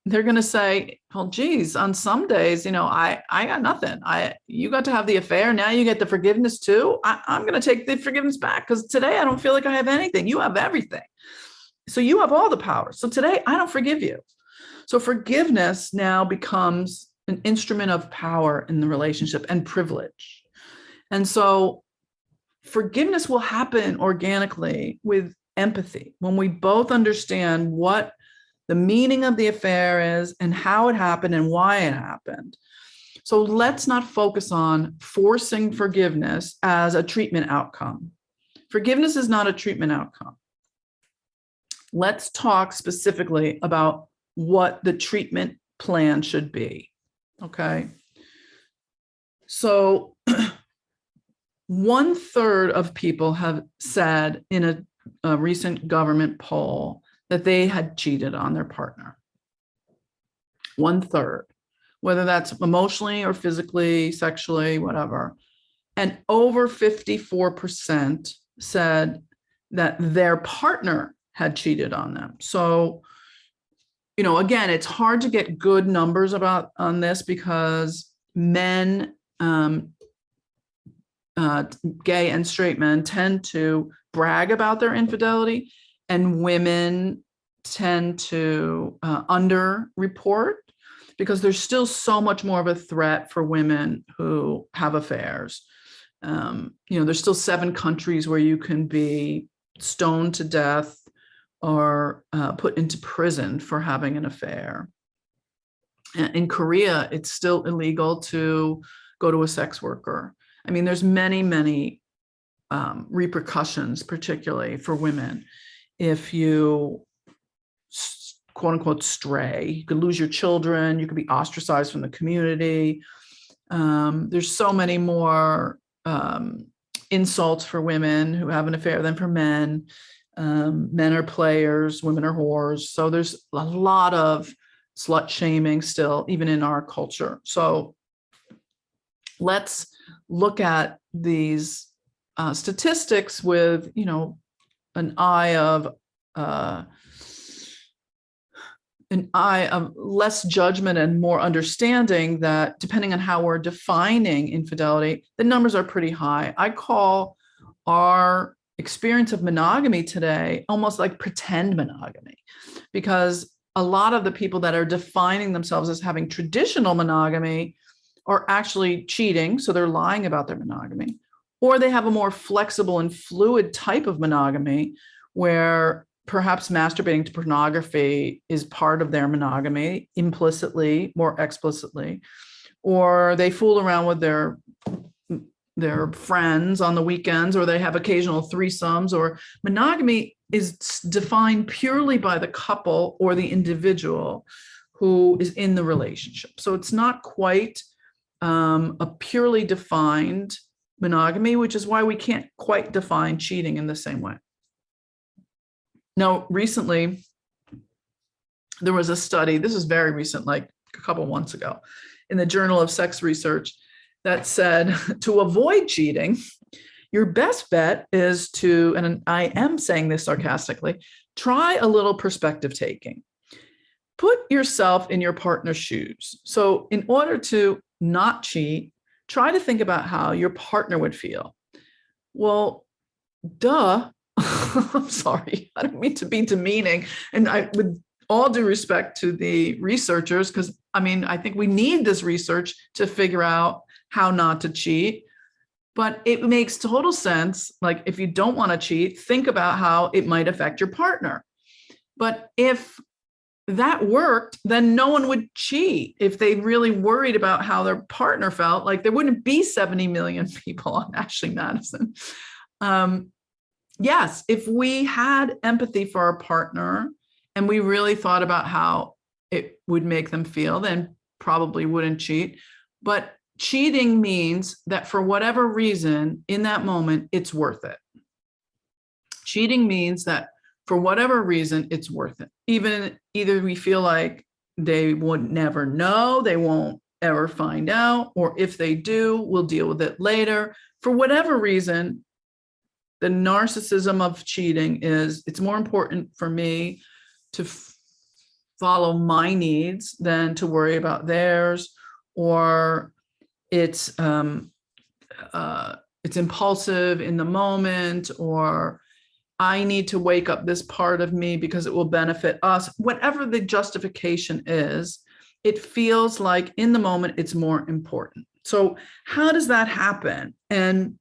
They're going to say, well, geez, on some days, I got nothing. You got to have the affair. Now you get the forgiveness too. I'm going to take the forgiveness back because today I don't feel like I have anything. You have everything. So you have all the power. So today I don't forgive you. So forgiveness now becomes an instrument of power in the relationship and privilege. And so forgiveness will happen organically with empathy when we both understand what the meaning of the affair is and how it happened and why it happened. So let's not focus on forcing forgiveness as a treatment outcome. Forgiveness is not a treatment outcome. let's talk specifically about what the treatment plan should be. Okay. So 1/3 of people have said in a recent government poll that they had cheated on their partner. 1/3, whether that's emotionally or physically, sexually, whatever. And over 54% said that their partner had cheated on them. So, again, it's hard to get good numbers on this because men, gay and straight men, tend to brag about their infidelity, and women tend to underreport because there's still so much more of a threat for women who have affairs. There's still 7 countries where you can be stoned to death or put into prison for having an affair. In Korea, it's still illegal to go to a sex worker. I mean, there's many, many repercussions, particularly for women, if you quote unquote stray. You could lose your children, you could be ostracized from the community. There's so many more insults for women who have an affair than for men. Men are players, women are whores. So there's a lot of slut shaming still, even in our culture. So let's look at these statistics with, an eye of less judgment and more understanding that depending on how we're defining infidelity, the numbers are pretty high. I call our experience of monogamy today almost like pretend monogamy, because a lot of the people that are defining themselves as having traditional monogamy are actually cheating. So they're lying about their monogamy, or they have a more flexible and fluid type of monogamy where perhaps masturbating to pornography is part of their monogamy implicitly, more explicitly, or they fool around with their friends on the weekends, or they have occasional threesomes, or monogamy is defined purely by the couple or the individual who is in the relationship. So it's not quite a purely defined monogamy, which is why we can't quite define cheating in the same way. Now, recently, there was a study, this is very recent, like a couple months ago, in the Journal of Sex Research that said to avoid cheating, your best bet is to, and I am saying this sarcastically, try a little perspective taking. Put yourself in your partner's shoes. So in order to not cheat, try to think about how your partner would feel. Well, duh. I'm sorry, I don't mean to be demeaning. And with all due respect to the researchers, because I think we need this research to figure out how not to cheat. But it makes total sense. Like, if you don't want to cheat, think about how it might affect your partner. But if that worked, then no one would cheat. If they really worried about how their partner felt, like there wouldn't be 70 million people on Ashley Madison. Yes, if we had empathy for our partner and we really thought about how it would make them feel, then probably wouldn't cheat. But cheating means that for whatever reason, in that moment, it's worth it. Cheating means that for whatever reason, it's worth it. Either we feel like they would never know, they won't ever find out, or if they do, we'll deal with it later. For whatever reason, the narcissism of cheating is, it's more important for me to follow my needs than to worry about theirs, or it's impulsive in the moment, or I need to wake up this part of me because it will benefit us. Whatever the justification is, it feels like in the moment it's more important. So how does that happen? And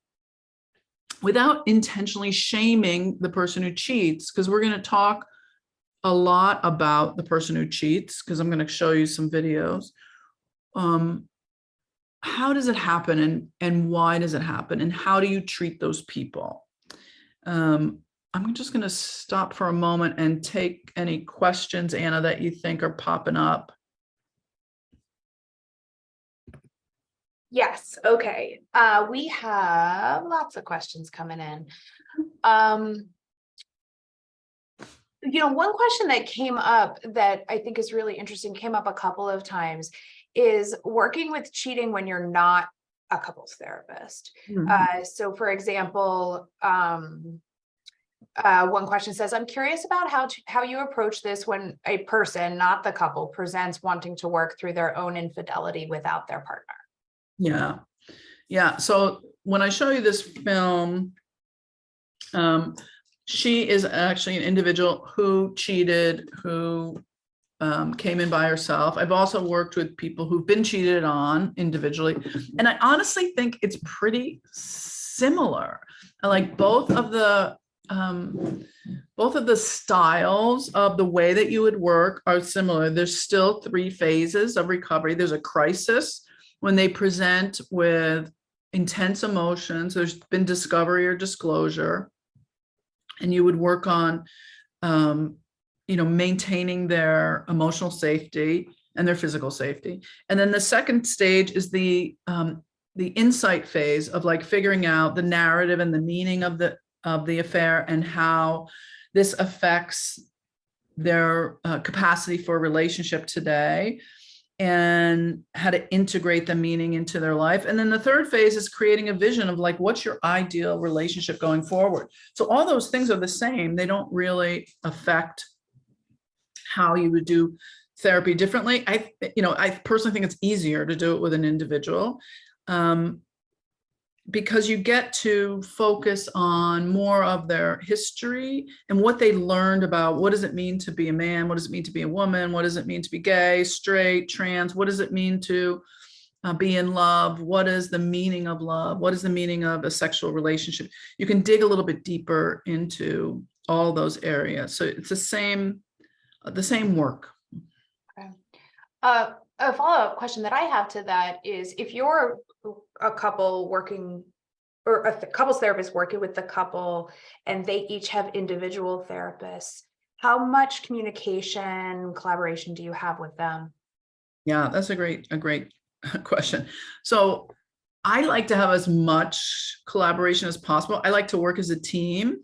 without intentionally shaming the person who cheats, because we're going to talk a lot about the person who cheats, because I'm going to show you some videos. How does it happen, and why does it happen, and how do you treat those people? I'm just going to stop for a moment and take any questions, Anna, that you think are popping up. Yes. Okay. We have lots of questions coming in. One question that came up that I think is really interesting, came up a couple of times, is working with cheating when you're not a couples therapist. So for example, one question says, I'm curious about how you approach this when a person, not the couple, presents wanting to work through their own infidelity without their partner. Yeah. So when I show you this film, she is actually an individual who cheated, who came in by herself. I've also worked with people who've been cheated on individually. And I honestly think it's pretty similar. Like both of the styles of the way that you would work are similar. There's still 3 phases of recovery. There's a crisis when they present with intense emotions. There's been discovery or disclosure, and you would work on maintaining their emotional safety and their physical safety. And then the second stage is the insight phase of like figuring out the narrative and the meaning of the affair and how this affects their capacity for a relationship today, and how to integrate the meaning into their life. And then the third phase is creating a vision of like, what's your ideal relationship going forward? So all those things are the same. They don't really affect how you would do therapy differently. I personally think it's easier to do it with an individual, because you get to focus on more of their history and what they learned about what does it mean to be a man, what does it mean to be a woman, what does it mean to be gay, straight, trans, what does it mean to be in love, what is the meaning of love, what is the meaning of a sexual relationship. You can dig a little bit deeper into all those areas. So it's the same work. Okay. A follow-up question that I have to that is, if you're a couple working, or a couples therapist working with the couple, and they each have individual therapists, how much communication, collaboration do you have with them? Yeah, that's a great question. So I like to have as much collaboration as possible. I like to work as a team,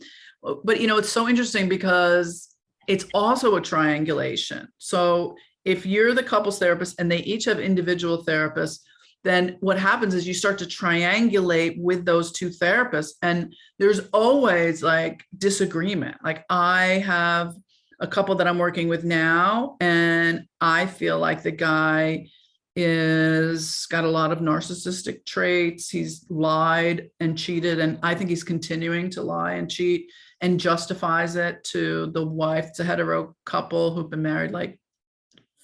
but it's so interesting because it's also a triangulation. So if you're the couples therapist and they each have individual therapists, then what happens is you start to triangulate with those 2 therapists, and there's always like disagreement. Like I have a couple that I'm working with now, and I feel like the guy is got a lot of narcissistic traits. He's lied and cheated, and I think he's continuing to lie and cheat and justifies it to the wife. It's a hetero couple who've been married like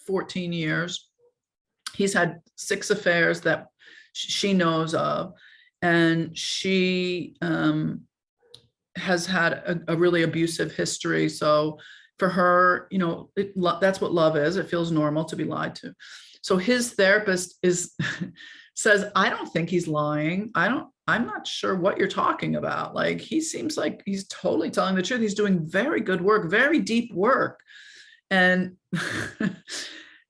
14 years. He's had 6 affairs that she knows of, and she has had a really abusive history. So for her, that's what love is. It feels normal to be lied to. So his therapist says, I don't think he's lying. I'm not sure what you're talking about. Like, he seems like he's totally telling the truth. He's doing very good work, very deep work. And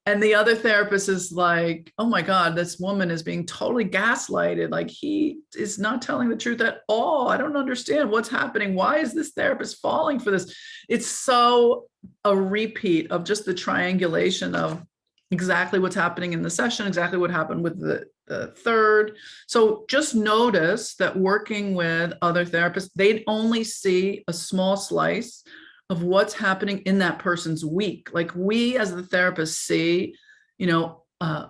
and the other therapist is like, oh my God, this woman is being totally gaslighted. Like, he is not telling the truth at all. I don't understand what's happening. Why is this therapist falling for this? It's so a repeat of just the triangulation of exactly what's happening in the session, exactly what happened with the third. So just notice that working with other therapists, they'd only see a small slice of what's happening in that person's week. Like, we as the therapists see, a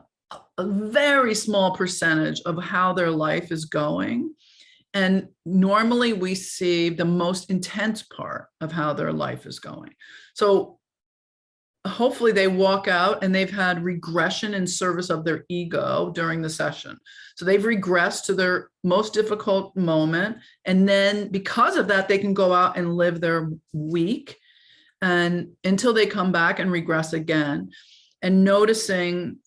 very small percentage of how their life is going. And normally we see the most intense part of how their life is going. So hopefully they walk out and they've had regression in service of their ego during the session. So they've regressed to their most difficult moment. And then because of that, they can go out and live their week and until they come back and regress again. And noticing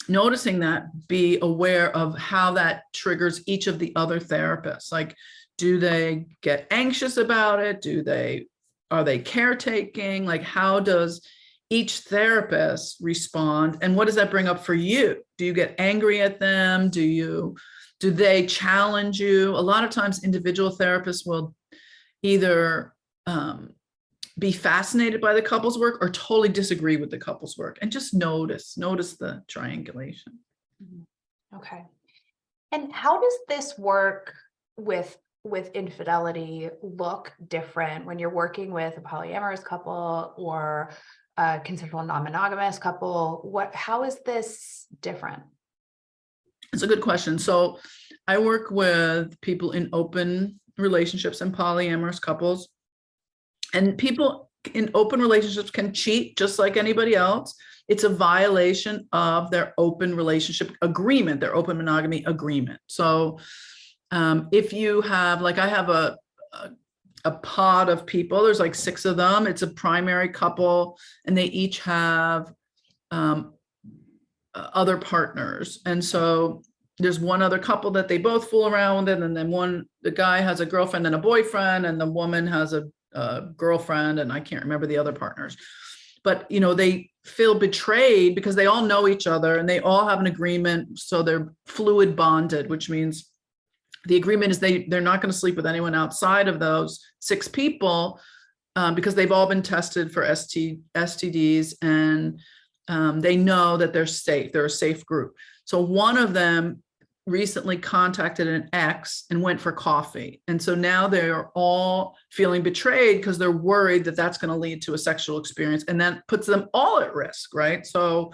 that, be aware of how that triggers each of the other therapists. Like, Do they get anxious about it? Are they caretaking? Like, how does each therapist respond? And what does that bring up for you? Do you get angry at them? Do they challenge you? A lot of times individual therapists will either be fascinated by the couple's work or totally disagree with the couple's work, and just notice the triangulation. Okay. And how does this work with infidelity look different when you're working with a polyamorous couple or a consensual non-monogamous couple? How is this different? It's a good question. So I work with people in open relationships and polyamorous couples, and people in open relationships can cheat just like anybody else. It's a violation of their open relationship agreement, their open monogamy agreement. So if you have, like, I have a pod of people, there's like 6 of them. It's a primary couple, and they each have other partners. And so there's one other couple that they both fool around with, and then the guy has a girlfriend and a boyfriend, and the woman has a girlfriend, and I can't remember the other partners. But, they feel betrayed because they all know each other and they all have an agreement. So they're fluid bonded, which means the agreement is they're not going to sleep with anyone outside of those 6 people because they've all been tested for STDs, and they know that they're safe. They're a safe group. So one of them recently contacted an ex and went for coffee. And so now they're all feeling betrayed because they're worried that that's going to lead to a sexual experience, and that puts them all at risk, right? So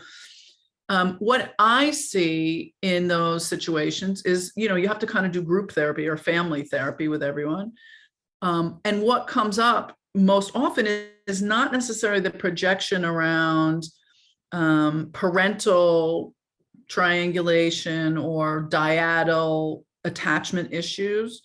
what I see in those situations is, you have to kind of do group therapy or family therapy with everyone. And what comes up most often is not necessarily the projection around parental triangulation or dyadal attachment issues,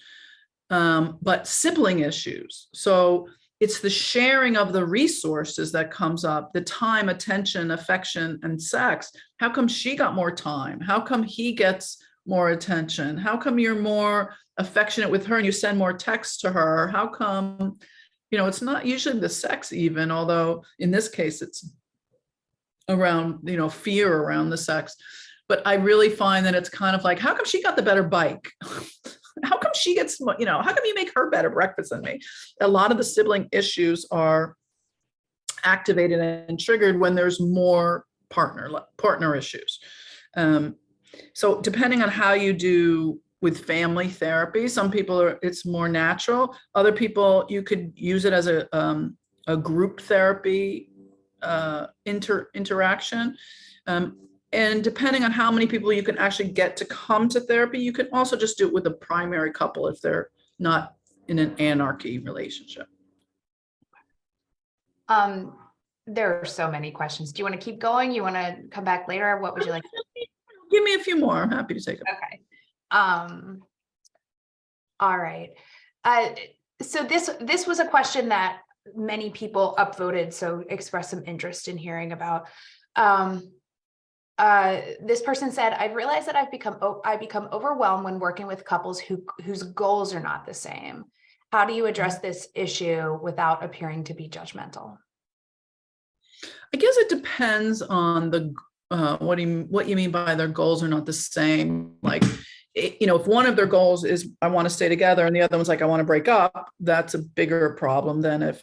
but sibling issues. So it's the sharing of the resources that comes up, the time, attention, affection, and sex. How come she got more time? How come he gets more attention? How come you're more affectionate with her and you send more texts to her? How come, it's not usually the sex even, although in this case it's around, fear around the sex. But I really find that it's kind of like, how come she got the better bike? How come she gets, how come you make her better breakfast than me? A lot of the sibling issues are activated and triggered when there's more partner issues. So depending on how you do with family therapy, some people it's more natural. Other people, you could use it as a group therapy interaction. And depending on how many people you can actually get to come to therapy, you can also just do it with a primary couple if they're not in an anarchy relationship. There are so many questions. Do you want to keep going? You want to come back later? What would you like? Give me a few more. I'm happy to take it. Okay. All right. So this was a question that many people upvoted, so expressed some interest in hearing about. This person said, I've realized that I become overwhelmed when working with couples whose goals are not the same. How do you address this issue without appearing to be judgmental? I guess it depends on what you mean by their goals are not the same. Like, if one of their goals is I want to stay together and the other one's like I want to break up, that's a bigger problem than if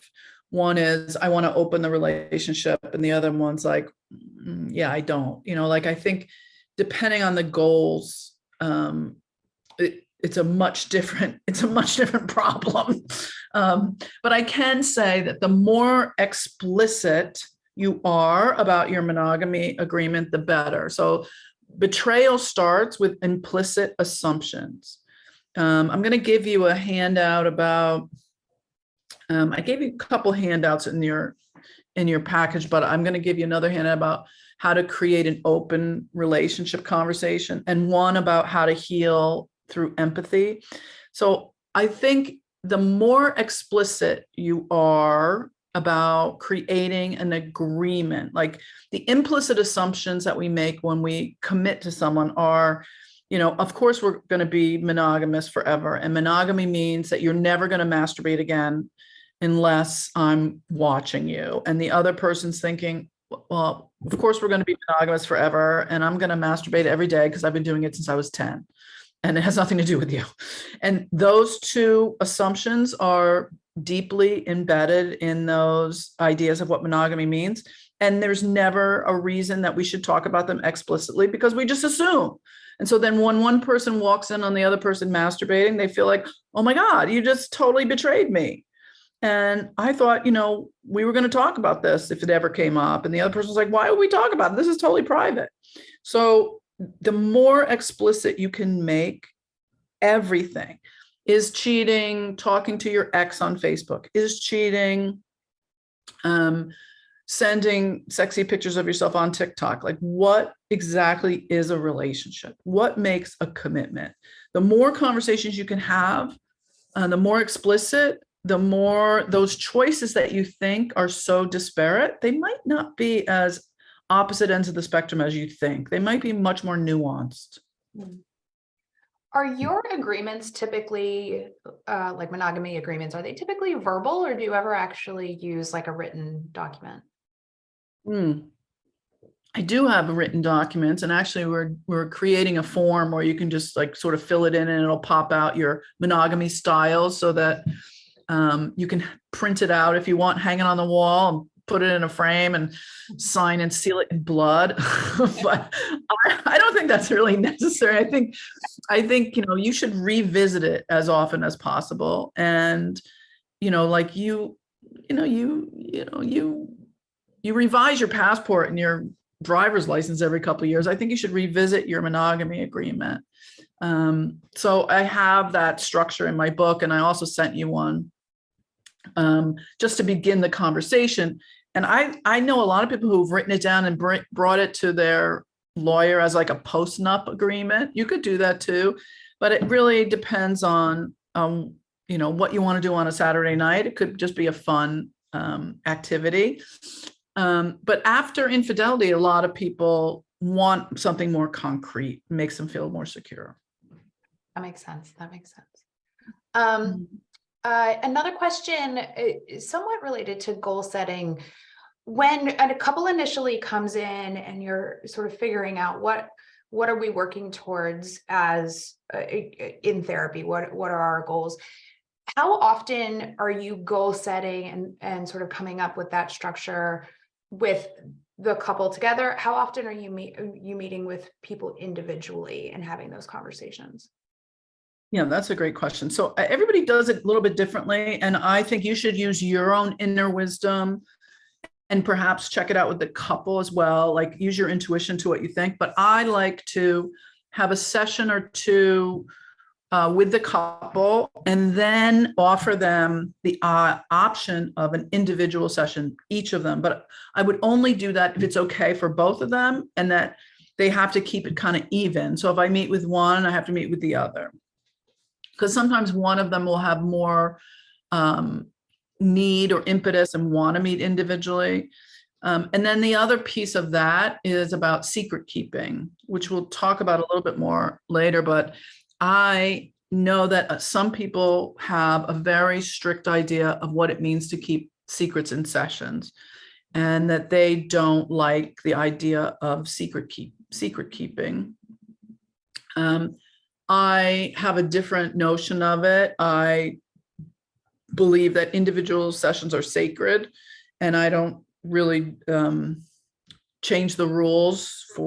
one is I want to open the relationship and the other one's like, yeah, I don't. I think depending on the goals, it's a much different problem. But I can say that the more explicit you are about your monogamy agreement, the better. So betrayal starts with implicit assumptions. I'm going to give you a handout about, I gave you a couple handouts in your package, but I'm going to give you another handout about how to create an open relationship conversation, and one about how to heal through empathy. So I think the more explicit you are about creating an agreement, like the implicit assumptions that we make when we commit to someone are, of course we're going to be monogamous forever. And monogamy means that you're never going to masturbate again unless I'm watching you. And the other person's thinking, well, of course we're going to be monogamous forever. And I'm going to masturbate every day because I've been doing it since I was 10. And it has nothing to do with you. And those two assumptions are deeply embedded in those ideas of what monogamy means. And there's never a reason that we should talk about them explicitly because we just assume. And so then when one person walks in on the other person masturbating, they feel like, oh my God, you just totally betrayed me. And I thought, we were going to talk about this if it ever came up. And the other person was like, why would we talk about it? This is totally private. So the more explicit you can make everything, is cheating, talking to your ex on Facebook, is cheating, sending sexy pictures of yourself on TikTok. Like, what exactly is a relationship? What makes a commitment? The more conversations you can have, the more explicit, the more those choices that you think are so disparate, they might not be as opposite ends of the spectrum as you think. They might be much more nuanced. Are your agreements typically, like monogamy agreements, are they typically verbal, or do you ever actually use like a written document? I do have written documents, and actually we're creating a form where you can just like sort of fill it in and it'll pop out your monogamy styles so that you can print it out if you want, hang it on the wall and put it in a frame and sign and seal it in blood. But I don't think that's really necessary. I think, you should revisit it as often as possible. And, like you revise your passport and your driver's license every couple of years. I think you should revisit your monogamy agreement. So I have that structure in my book, and I also sent you one just to begin the conversation. And I know a lot of people who've written it down and brought it to their lawyer as like a post-nup agreement. You could do that too, but it really depends on what you want to do on a Saturday night. It could just be a fun activity. But after infidelity, a lot of people want something more concrete, makes them feel more secure. That makes sense. Another question is somewhat related to goal setting. When a couple initially comes in and you're sort of figuring out what are we working towards as in therapy, what are our goals? How often are you goal setting and sort of coming up with that structure with the couple together? How often are you meeting with people individually and having those conversations? Yeah, that's a great question. So everybody does it a little bit differently. And I think you should use your own inner wisdom and perhaps check it out with the couple as well. Like, use your intuition to what you think. But I like to have a session or two with the couple and then offer them the option of an individual session, each of them. But I would only do that if it's okay for both of them and that they have to keep it kind of even. So if I meet with one, I have to meet with the other. Because sometimes one of them will have more need or impetus and want to meet individually. And then the other piece of that is about secret keeping, which we'll talk about a little bit more later. But I know that some people have a very strict idea of what it means to keep secrets in sessions, and that they don't like the idea of secret keeping. I have a different notion of it. I believe that individual sessions are sacred, and I don't really change the rules for